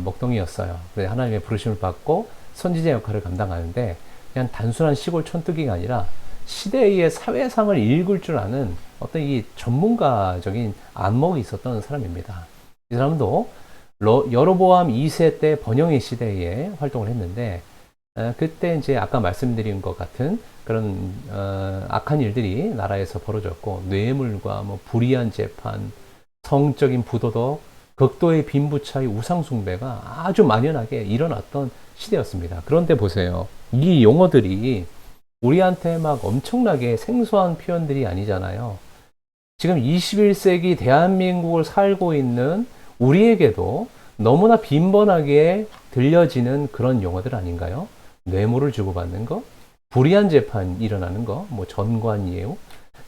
먹동이었어요. 그래서 하나님의 부르심을 받고 선지자 역할을 감당하는데 그냥 단순한 시골 촌뜨기가 아니라 시대의 사회상을 읽을 줄 아는 어떤 이 전문가적인 안목이 있었던 사람입니다. 이 사람도 여로보암 2세 때 번영의 시대에 활동을 했는데 그때 이제 아까 말씀드린 것 같은 그런 악한 일들이 나라에서 벌어졌고 뇌물과 뭐 불의한 재판, 성적인 부도덕, 극도의 빈부차이, 우상숭배가 아주 만연하게 일어났던 시대였습니다. 그런데 보세요. 이 용어들이 우리한테 막 엄청나게 생소한 표현들이 아니잖아요. 지금 21세기 대한민국을 살고 있는 우리에게도 너무나 빈번하게 들려지는 그런 용어들 아닌가요? 뇌물을 주고받는 거, 불의한 재판 일어나는 거, 뭐 전관예우,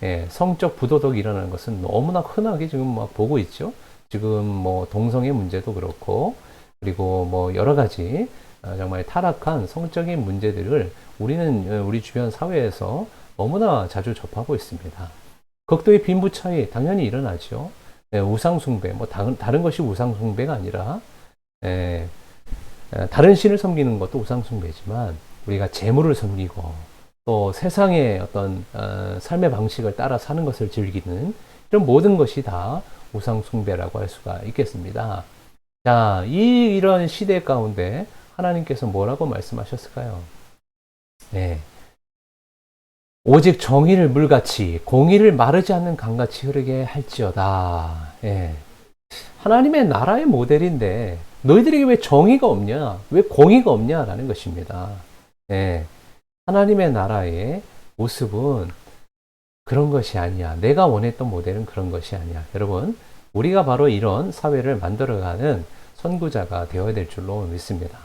예, 성적 부도덕이 일어나는 것은 너무나 흔하게 지금 막 보고 있죠. 지금 뭐 동성애 문제도 그렇고, 그리고 뭐 여러 가지 정말 타락한 성적인 문제들을 우리는 우리 주변 사회에서 너무나 자주 접하고 있습니다. 극도의 빈부 차이 당연히 일어나죠. 예, 우상숭배, 뭐 다른 것이 우상숭배가 아니라 예, 다른 신을 섬기는 것도 우상숭배지만 우리가 재물을 섬기고 또 세상의 어떤 삶의 방식을 따라 사는 것을 즐기는 이런 모든 것이 다 우상숭배라고 할 수가 있겠습니다. 자, 이런 시대 가운데 하나님께서 뭐라고 말씀하셨을까요? 네. 오직 정의를 물같이 공의를 마르지 않는 강같이 흐르게 할지어다. 예. 하나님의 나라의 모델인데 너희들에게 왜 정의가 없냐? 왜 공의가 없냐라는 것입니다. 예. 하나님의 나라의 모습은 그런 것이 아니야. 내가 원했던 모델은 그런 것이 아니야. 여러분, 우리가 바로 이런 사회를 만들어가는 선구자가 되어야 될 줄로 믿습니다.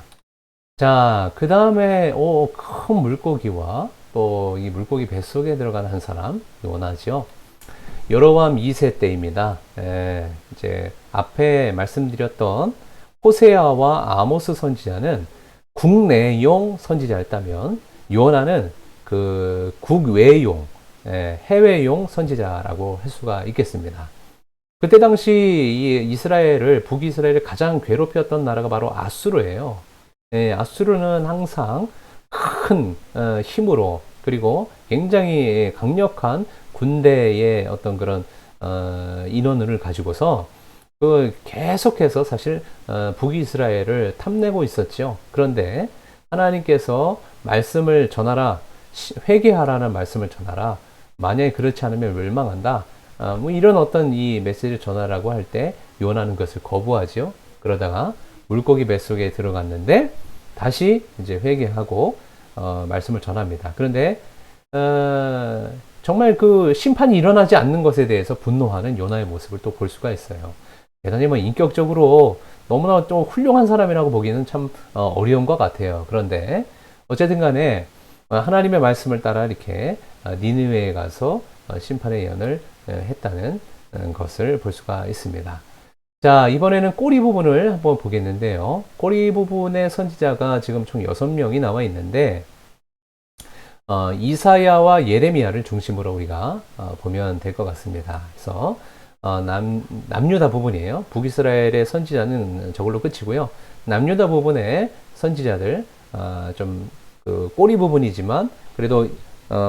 자, 그 다음에 큰 물고기와 또 이 물고기 뱃속에 들어간 한 사람 요나죠. 여로보암 2세 때입니다. 이제 앞에 말씀드렸던 호세아와 아모스 선지자는 국내용 선지자였다면 요나는 그 국외용, 해외용 선지자라고 할 수가 있겠습니다. 그때 당시 이 이스라엘을, 북이스라엘을 가장 괴롭혔던 나라가 바로 아수르예요. 아수르는 항상 큰 힘으로 그리고 굉장히 강력한 군대의 어떤 그런 인원을 가지고서 계속해서 사실 북이스라엘을 탐내고 있었죠. 그런데 하나님께서 말씀을 전하라, 회개하라는 말씀을 전하라. 만약에 그렇지 않으면 멸망한다. 뭐 이런 어떤 이 메시지를 전하라고 할 때 요나는 그것을 거부하죠. 그러다가 물고기 뱃속에 들어갔는데 다시 이제 회개하고 말씀을 전합니다. 그런데 정말 그 심판이 일어나지 않는 것에 대해서 분노하는 요나의 모습을 또 볼 수가 있어요. 대단히 뭐 인격적으로 너무나 좀 훌륭한 사람이라고 보기는 참 어려운 것 같아요. 그런데 어쨌든 간에 하나님의 말씀을 따라 이렇게 니느웨에 가서 심판의 예언을 했다는 것을 볼 수가 있습니다. 자, 이번에는 꼬리 부분을 한번 보겠는데요. 꼬리 부분의 선지자가 지금 총 6명이 나와 있는데 이사야와 예레미야를 중심으로 우리가 보면 될 것 같습니다. 그래서 남유다 부분이에요. 북이스라엘의 선지자는 저걸로 끝이고요. 남유다 부분의 선지자들 좀 그 꼬리 부분이지만 그래도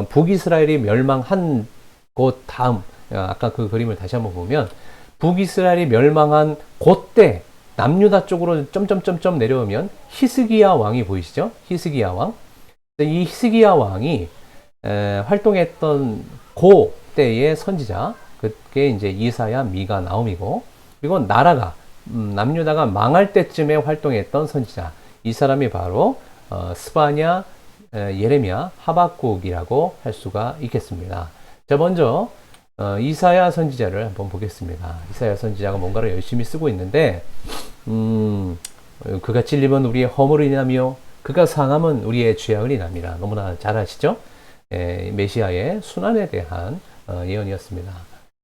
북이스라엘이 멸망한 곳 다음 아까 그 그림을 다시 한번 보면 북이스라엘이 멸망한 그때 남유다 쪽으로 점점점점 내려오면 히스기야 왕이 보이시죠? 히스기야 왕. 이 히스기야 왕이 활동했던 그 때의 선지자, 그게 이제 이사야, 미가, 나훔이고, 그리고 나라가 남유다가 망할 때쯤에 활동했던 선지자, 이 사람이 바로 스바냐, 예레미야, 하박국이라고 할 수가 있겠습니다. 자, 먼저 이사야 선지자를 한번 보겠습니다. 이사야 선지자가 뭔가를 열심히 쓰고 있는데 그가 찔림은 우리의 허물을 인하며 그가 상함은 우리의 죄악을 인함이라. 너무나 잘 아시죠? 메시아의 순환에 대한 예언이었습니다.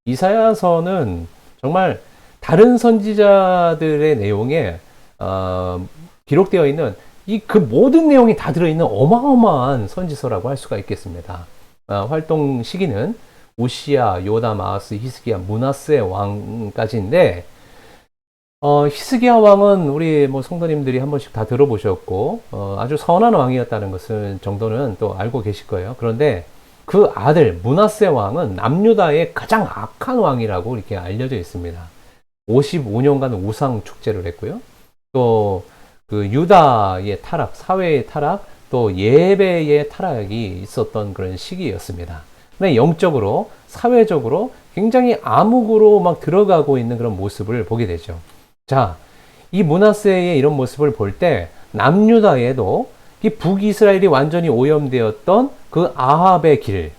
이사야서는 정말 다른 선지자들의 내용에 기록되어 있는 그 모든 내용이 다 들어있는 어마어마한 선지서라고 할 수가 있겠습니다. 활동 시기는 우시야, 요담, 아하스, 히스기야, 므낫세 왕까지인데 히스기야 왕은 우리 뭐 성도님들이 한 번씩 다 들어보셨고 아주 선한 왕이었다는 것을 정도는 또 알고 계실 거예요. 그런데 그 아들 므낫세 왕은 남유다의 가장 악한 왕이라고 이렇게 알려져 있습니다. 55년간 우상 축제를 했고요. 또 그 유다의 타락, 사회의 타락, 또 예배의 타락이 있었던 그런 시기였습니다. 근데 영적으로, 사회적으로 굉장히 암흑으로 막 들어가고 있는 그런 모습을 보게 되죠. 자, 이 므낫세의 이런 모습을 볼 때 남유다에도 이 북이스라엘이 완전히 오염되었던 그 아합의 길,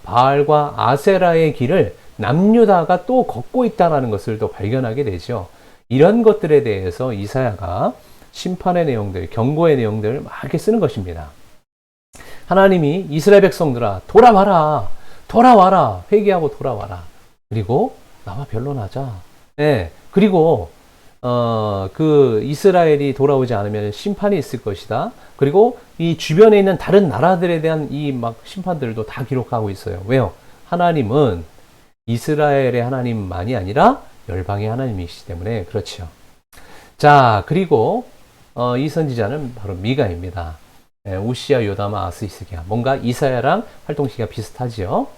바알과 아세라의 길을 남유다가 또 걷고 있다는 것을 또 발견하게 되죠. 이런 것들에 대해서 이사야가 심판의 내용들, 경고의 내용들을 막 이렇게 쓰는 것입니다. 하나님이 이스라엘 백성들아 돌아와라, 돌아와라, 회개하고 돌아와라. 그리고 나와 변론하자. 그리고 그 이스라엘이 돌아오지 않으면 심판이 있을 것이다. 그리고 이 주변에 있는 다른 나라들에 대한 이 막 심판들도 다 기록하고 있어요. 왜요? 하나님은 이스라엘의 하나님만이 아니라 열방의 하나님이시기 때문에 그렇죠. 자, 그리고 이 선지자는 바로 미가입니다. 우시야, 요담, 아하스, 히스기야. 뭔가 이사야랑 활동 시기가 비슷하지요.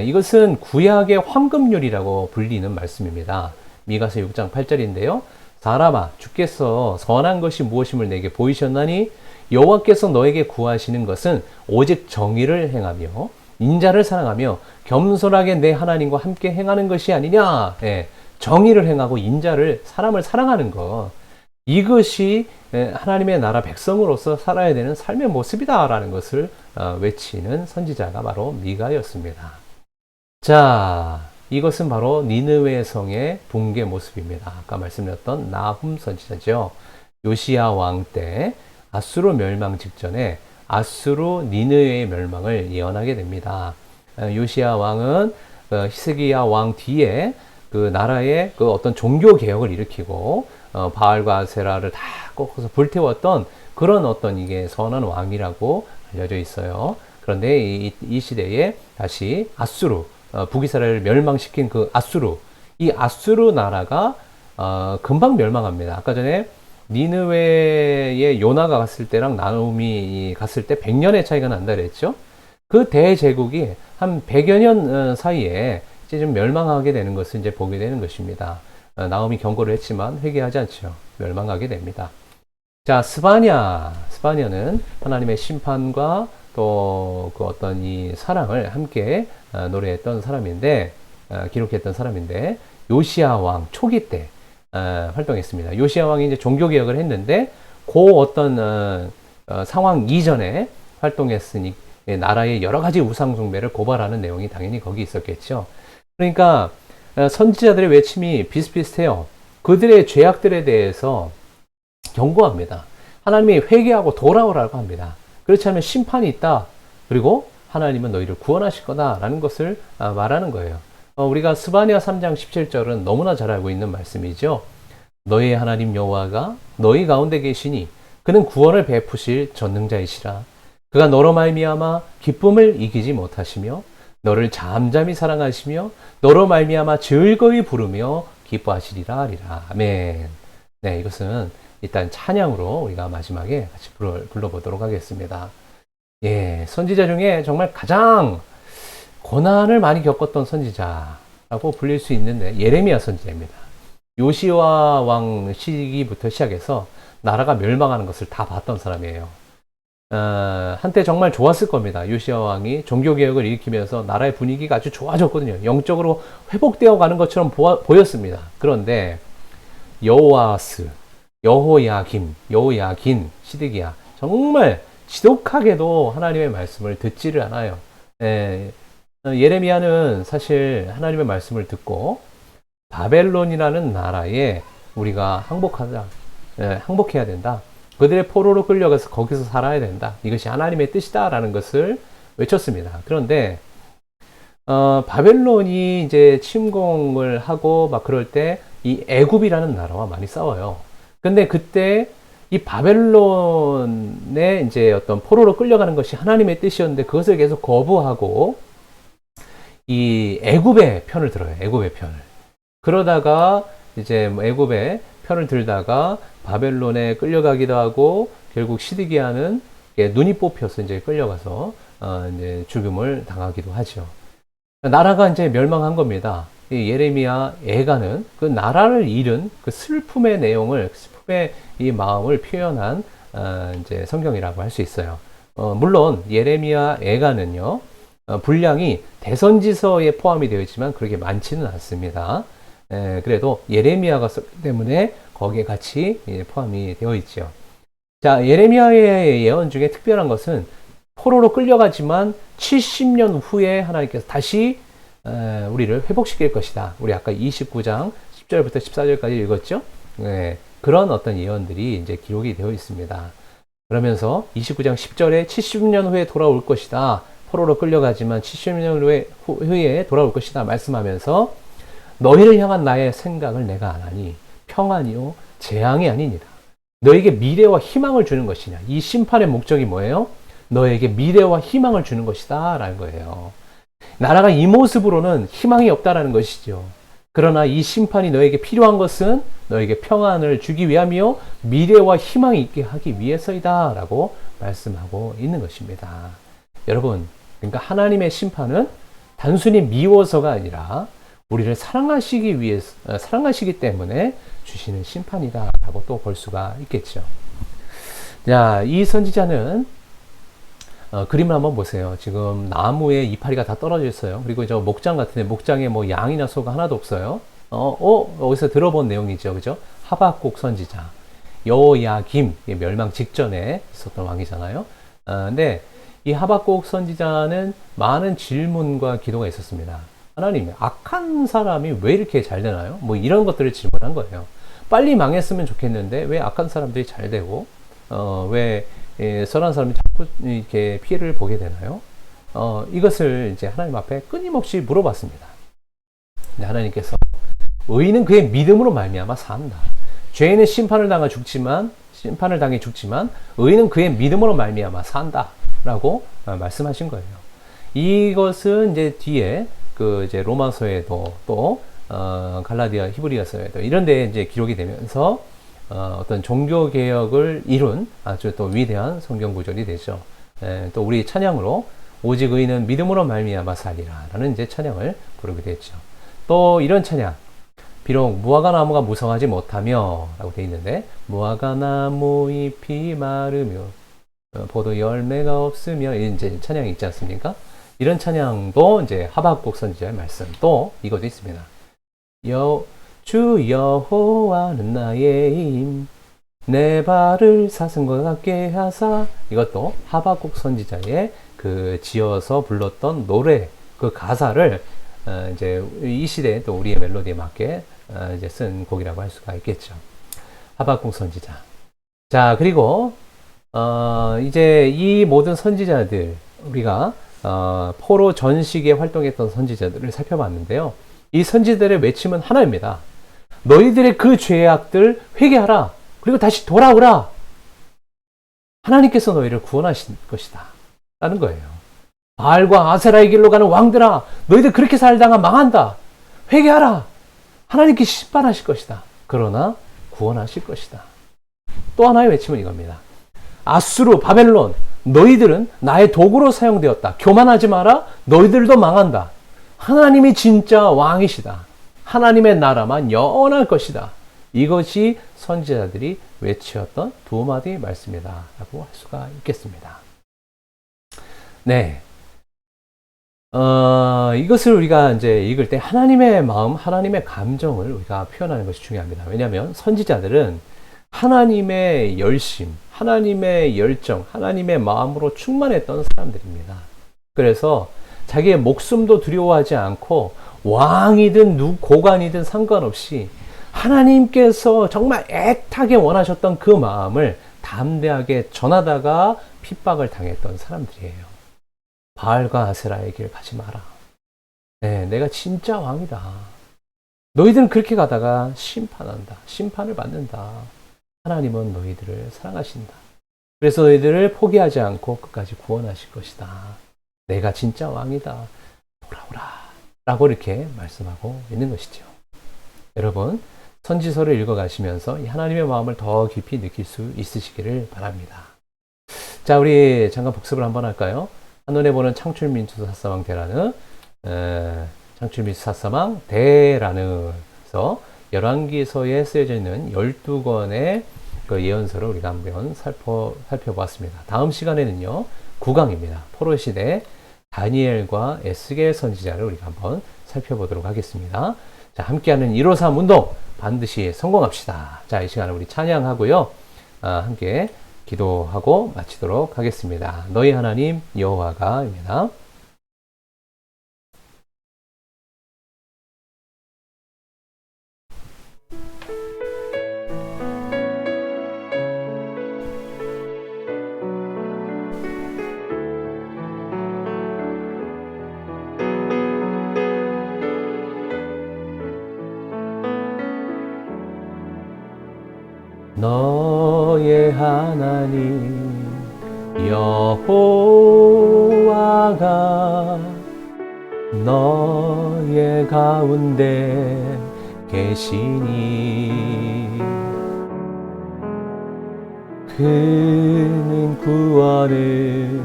이것은 구약의 황금률이라고 불리는 말씀입니다. 미가서 6장 8절인데요. 사람아, 주께서 선한 것이 무엇임을 내게 보이셨나니 여호와께서 너에게 구하시는 것은 오직 정의를 행하며 인자를 사랑하며 겸손하게 내 하나님과 함께 행하는 것이 아니냐. 정의를 행하고 인자를, 사람을 사랑하는 것. 이것이 하나님의 나라 백성으로서 살아야 되는 삶의 모습이다라는 것을 외치는 선지자가 바로 미가였습니다. 자, 이것은 바로 니느웨 성의 붕괴 모습입니다. 아까 말씀드렸던 나훔 선지자죠. 요시야 왕 때 아수르 멸망 직전에 아수르 니느웨의 멸망을 예언하게 됩니다. 요시야 왕은 히스기야 왕 뒤에 그 나라의 그 어떤 종교 개혁을 일으키고 바알과 아세라를 다 꺾어서 불태웠던 그런 어떤 이게 선한 왕이라고 알려져 있어요. 그런데 이 시대에 다시 아수르, 북이스라엘을 멸망시킨 그 아수르, 이 아수르 나라가 금방 멸망합니다. 아까 전에 니느웨의 요나가 갔을 때랑 나훔이 갔을 때 100년의 차이가 난다 그랬죠. 그 대제국이 한 100여 년 사이에 이제 좀 멸망하게 되는 것을 이제 보게 되는 것입니다. 나훔이 경고를 했지만 회개하지 않죠. 멸망하게 됩니다. 자, 스바냐는 하나님의 심판과 또 그 어떤 이 사랑을 함께 노래했던 사람인데, 기록했던 사람인데, 요시야 왕 초기 때 활동했습니다. 요시야 왕이 이제 종교개혁을 했는데, 그 어떤 상황 이전에 활동했으니, 나라의 여러 가지 우상숭배를 고발하는 내용이 당연히 거기 있었겠죠. 그러니까 선지자들의 외침이 비슷비슷해요. 그들의 죄악들에 대해서 경고합니다. 하나님이 회개하고 돌아오라고 합니다. 그렇지 않으면 심판이 있다. 그리고 하나님은 너희를 구원하실 거다라는 것을 말하는 거예요. 우리가 스바냐 3장 17절은 너무나 잘 알고 있는 말씀이죠. 너희의 하나님 여호와가 너희 가운데 계시니 그는 구원을 베푸실 전능자이시라. 그가 너로 말미암아 기쁨을 이기지 못하시며 너를 잠잠히 사랑하시며 너로 말미암아 즐거이 부르며 기뻐하시리라 하리라. 아멘. 네, 이것은 일단 찬양으로 우리가 마지막에 같이 불러보도록 하겠습니다. 예, 선지자 중에 정말 가장 고난을 많이 겪었던 선지자라고 불릴 수 있는데 예레미야 선지자입니다. 요시야 왕 시기부터 시작해서 나라가 멸망하는 것을 다 봤던 사람이에요. 한때 정말 좋았을 겁니다. 요시야 왕이 종교개혁을 일으키면서 나라의 분위기가 아주 좋아졌거든요. 영적으로 회복되어 가는 것처럼 보였습니다. 그런데 여호아스, 여호야긴, 시드기야 정말 지독하게도 하나님의 말씀을 듣지를 않아요. 예레미야는 사실 하나님의 말씀을 듣고 바벨론이라는 나라에 우리가 항복해야 된다. 그들의 포로로 끌려가서 거기서 살아야 된다. 이것이 하나님의 뜻이다라는 것을 외쳤습니다. 그런데 바벨론이 이제 침공을 하고 막 그럴 때 이 애굽이라는 나라와 많이 싸워요. 근데 그때 이 바벨론의 이제 어떤 포로로 끌려가는 것이 하나님의 뜻이었는데 그것을 계속 거부하고 이 애굽의 편을 들어요. 애굽의 편을. 그러다가 이제 애굽의 편을 들다가 바벨론에 끌려가기도 하고 결국 시드기야는 눈이 뽑혀서 이제 끌려가서 이제 죽음을 당하기도 하죠. 나라가 이제 멸망한 겁니다. 이 예레미야 애가는 그 나라를 잃은 그 슬픔의 내용을, 슬픔의 이 마음을 표현한 이제 성경이라고 할 수 있어요. 물론 예레미야 애가는요, 분량이 대선지서에 포함이 되어 있지만 그렇게 많지는 않습니다. 그래도 예레미야가 썼기 때문에 거기에 같이 포함이 되어 있죠. 자, 예레미야의 예언 중에 특별한 것은 포로로 끌려가지만 70년 후에 하나님께서 다시 우리를 회복시킬 것이다. 우리 아까 29장 10절부터 14절까지 읽었죠? 그런 어떤 예언들이 이제 기록이 되어 있습니다. 그러면서 29장 10절에 70년 후에 돌아올 것이다. 포로로 끌려가지만 70년 후에 돌아올 것이다. 말씀하면서 너희를 향한 나의 생각을 내가 안 하니 평안이요 재앙이 아니니라. 너에게 미래와 희망을 주는 것이냐. 이 심판의 목적이 뭐예요? 너에게 미래와 희망을 주는 것이다 라는 거예요. 나라가 이 모습으로는 희망이 없다라는 것이죠. 그러나 이 심판이 너에게 필요한 것은 너에게 평안을 주기 위함이요 미래와 희망이 있게 하기 위해서이다 라고 말씀하고 있는 것입니다. 여러분, 그러니까 하나님의 심판은 단순히 미워서가 아니라 우리를 사랑하시기 위해서, 사랑하시기 때문에 주시는 심판이다 라고 또 볼 수가 있겠죠. 자, 이 선지자는 그림을 한번 보세요. 지금 나무에 이파리가 다 떨어져 있어요. 그리고 저 목장 같은데 목장에 뭐 양이나 소가 하나도 없어요. 어디서 들어본 내용이죠. 그죠? 하박국 선지자. 여호야김, 멸망 직전에 있었던 왕이잖아요. 근데 이 하박국 선지자는 많은 질문과 기도가 있었습니다. 하나님, 악한 사람이 왜 이렇게 잘 되나요? 뭐 이런 것들을 질문한 거예요. 빨리 망했으면 좋겠는데 왜 악한 사람들이 잘 되고 왜 선한 사람이 자꾸 이렇게 피해를 보게 되나요? 이것을 이제 하나님 앞에 끊임없이 물어봤습니다. 근데 하나님께서 의인은 그의 믿음으로 말미암아 산다. 죄인은 심판을 당해 죽지만 의인은 그의 믿음으로 말미암아 산다라고 말씀하신 거예요. 이것은 이제 뒤에 그 이제 로마서에도 또 갈라디아, 히브리서에도 이런 데 이제 기록이 되면서 어떤 종교 개혁을 이룬 아주 또 위대한 성경 구절이 되죠. 또 우리 찬양으로 오직 의인은 믿음으로 말미암아 살리라라는 이제 찬양을 부르게 됐죠. 또 이런 찬양, 비록 무화과 나무가 무성하지 못하며라고 되어 있는데 무화과 나무 잎이 마르며 포도 열매가 없으며 이제 찬양이 있지 않습니까? 이런 찬양도 이제 하박국 선지자의 말씀 또 이것도 있습니다. 주 여호와는 나의 힘 내 발을 사슴과 같게 하사 이것도 하박국 선지자의 그 지어서 불렀던 노래 그 가사를 이제 이 시대에 또 우리의 멜로디에 맞게 이제 쓴 곡이라고 할 수가 있겠죠. 하박국 선지자. 자, 그리고 이제 이 모든 선지자들 우리가 포로 전식에 활동했던 선지자들을 살펴봤는데요. 이 선지자들의 외침은 하나입니다. 너희들의 그 죄악들 회개하라. 그리고 다시 돌아오라. 하나님께서 너희를 구원하실 것이다. 라는 거예요. 바알과 아세라의 길로 가는 왕들아, 너희들 그렇게 살다가 망한다. 회개하라. 하나님께 심판하실 것이다. 그러나 구원하실 것이다. 또 하나의 외침은 이겁니다. 아수르, 바벨론, 너희들은 나의 도구로 사용되었다. 교만하지 마라. 너희들도 망한다. 하나님이 진짜 왕이시다. 하나님의 나라만 영원할 것이다. 이것이 선지자들이 외치었던 두 마디 말씀이다. 라고 할 수가 있겠습니다. 네. 이것을 우리가 이제 읽을 때 하나님의 마음, 하나님의 감정을 우리가 표현하는 것이 중요합니다. 왜냐하면 선지자들은 하나님의 열심, 하나님의 열정, 하나님의 마음으로 충만했던 사람들입니다. 그래서 자기의 목숨도 두려워하지 않고 왕이든 고관이든 상관없이 하나님께서 정말 애타게 원하셨던 그 마음을 담대하게 전하다가 핍박을 당했던 사람들이에요. 바알과 아세라의 길 가지 마라. 네, 내가 진짜 왕이다. 너희들은 그렇게 가다가 심판한다. 심판을 받는다. 하나님은 너희들을 사랑하신다. 그래서 너희들을 포기하지 않고 끝까지 구원하실 것이다. 내가 진짜 왕이다. 돌아오라. 라고 이렇게 말씀하고 있는 것이죠. 여러분, 선지서를 읽어가시면서 이 하나님의 마음을 더 깊이 느낄 수 있으시기를 바랍니다. 자, 우리 잠깐 복습을 한번 할까요? 한눈에 보는 창출민수 사사왕 대라는 창출민수 사사왕 대라는에서 열왕기서에 쓰여져 있는 12권의 그 예언서를 우리가 한번 살펴보았습니다. 다음 시간에는요, 9강입니다. 포로시대 다니엘과 에스겔 선지자를 우리가 한번 살펴보도록 하겠습니다. 자, 함께하는 153 운동 반드시 성공합시다. 자, 이 시간에 우리 찬양하고요, 함께 기도하고 마치도록 하겠습니다. 너희 하나님 여호와가입니다. 너의 하나님 여호와가 너의 가운데 계시니 그는 구원을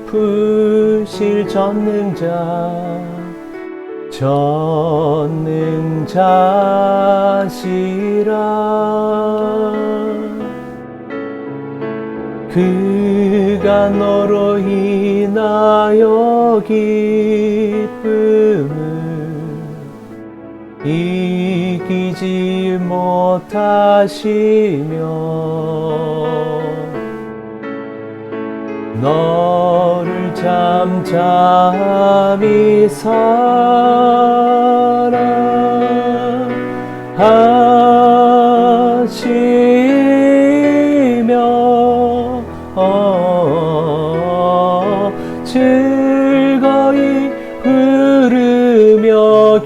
베푸실 전능자시라. 그가 너로 인하여 기쁨을 이기지 못하시며 너를 잠잠히 사랑하시며 즐거이 부르며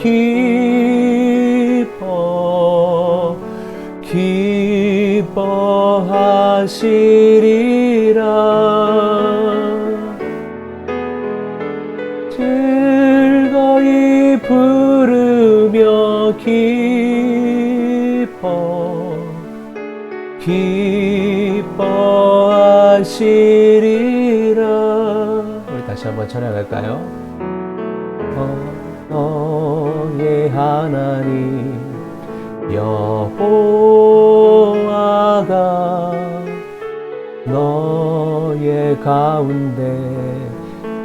기뻐하시리라. 즐거이 부르며 기뻐하시리라. 우리 다시 한번 찬양할까요? 너의 하나님 여호와가 너의 가운데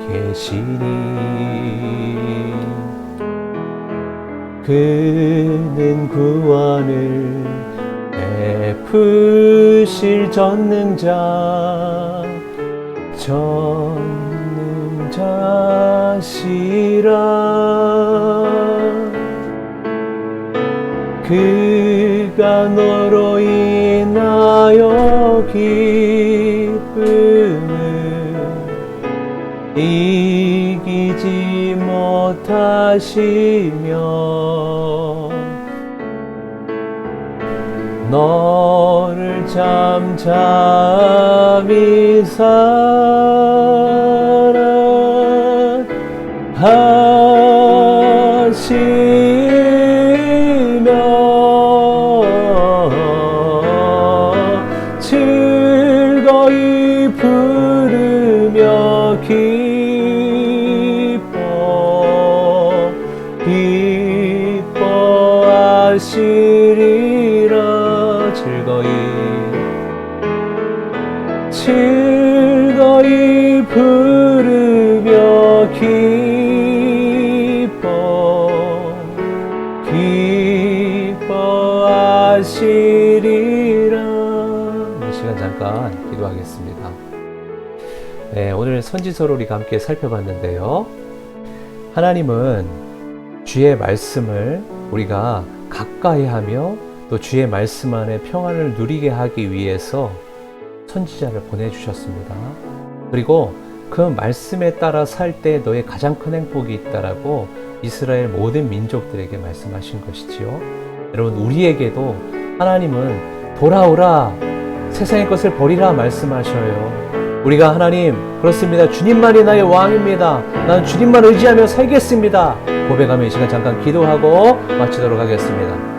계시니 그는 구원을 베푸실 전능자시라. 그가 너로 인하여 기쁨을 이기지 못하시며 너를 잠잠히 사랑하시며 즐거이 부르며 기뻐하시리라. 즐거이 부르며 기뻐하시리라. 선지서를 우리가 함께 살펴봤는데요. 하나님은 주의 말씀을 우리가 가까이 하며 또 주의 말씀 안에 평안을 누리게 하기 위해서 선지자를 보내주셨습니다. 그리고 그 말씀에 따라 살 때 너의 가장 큰 행복이 있다라고 이스라엘 모든 민족들에게 말씀하신 것이지요. 여러분, 우리에게도 하나님은 돌아오라, 세상의 것을 버리라 말씀하셔요. 우리가 하나님, 그렇습니다, 주님만이 나의 왕입니다, 난 주님만 의지하며 살겠습니다 고백하며 이 시간 잠깐 기도하고 마치도록 하겠습니다.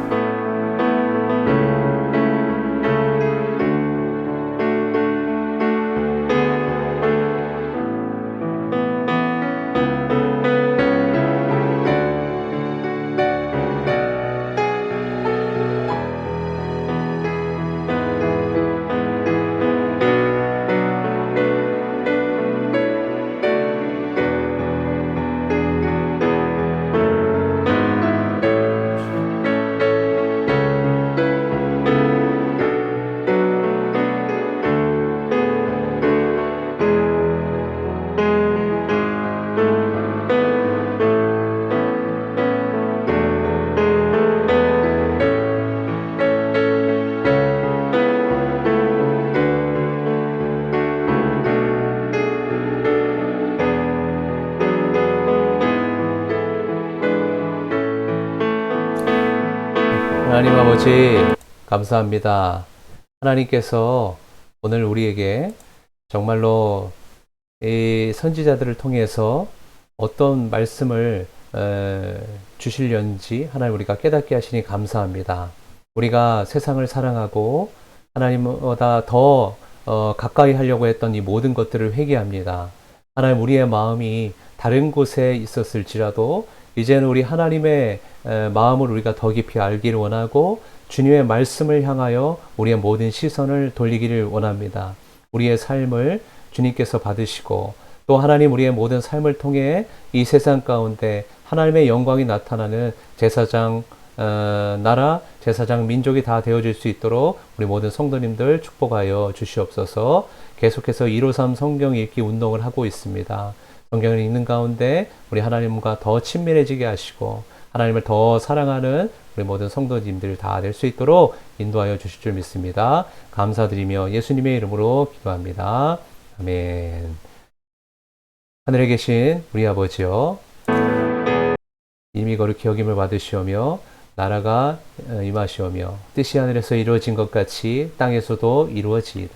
하나님 아버지, 감사합니다. 하나님께서 오늘 우리에게 정말로 이 선지자들을 통해서 어떤 말씀을 주시려는지 하나님 우리가 깨닫게 하시니 감사합니다. 우리가 세상을 사랑하고 하나님보다 더 가까이 하려고 했던 이 모든 것들을 회개합니다. 하나님, 우리의 마음이 다른 곳에 있었을지라도 이제는 우리 하나님의 마음을 우리가 더 깊이 알기를 원하고 주님의 말씀을 향하여 우리의 모든 시선을 돌리기를 원합니다. 우리의 삶을 주님께서 받으시고 또 하나님, 우리의 모든 삶을 통해 이 세상 가운데 하나님의 영광이 나타나는 제사장 나라, 제사장 민족이 다 되어질 수 있도록 우리 모든 성도님들 축복하여 주시옵소서. 계속해서 153 성경 읽기 운동을 하고 있습니다. 성경을 읽는 가운데 우리 하나님과 더 친밀해지게 하시고 하나님을 더 사랑하는 우리 모든 성도님들 다 될 수 있도록 인도하여 주실 줄 믿습니다. 감사드리며 예수님의 이름으로 기도합니다. 아멘. 하늘에 계신 우리 아버지여, 이미 거룩히 여김을 받으시오며 나라가 임하시오며 뜻이 하늘에서 이루어진 것 같이 땅에서도 이루어지이다.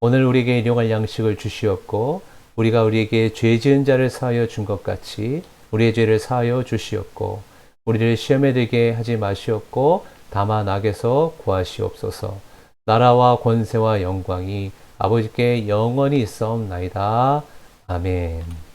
오늘 우리에게 일용할 양식을 주시옵고 우리가 우리에게 죄 지은 자를 사하여 준 것 같이 우리의 죄를 사하여 주시옵고 우리를 시험에 들게 하지 마시옵고 다만 악에서 구하시옵소서. 나라와 권세와 영광이 아버지께 영원히 있사옵나이다. 아멘.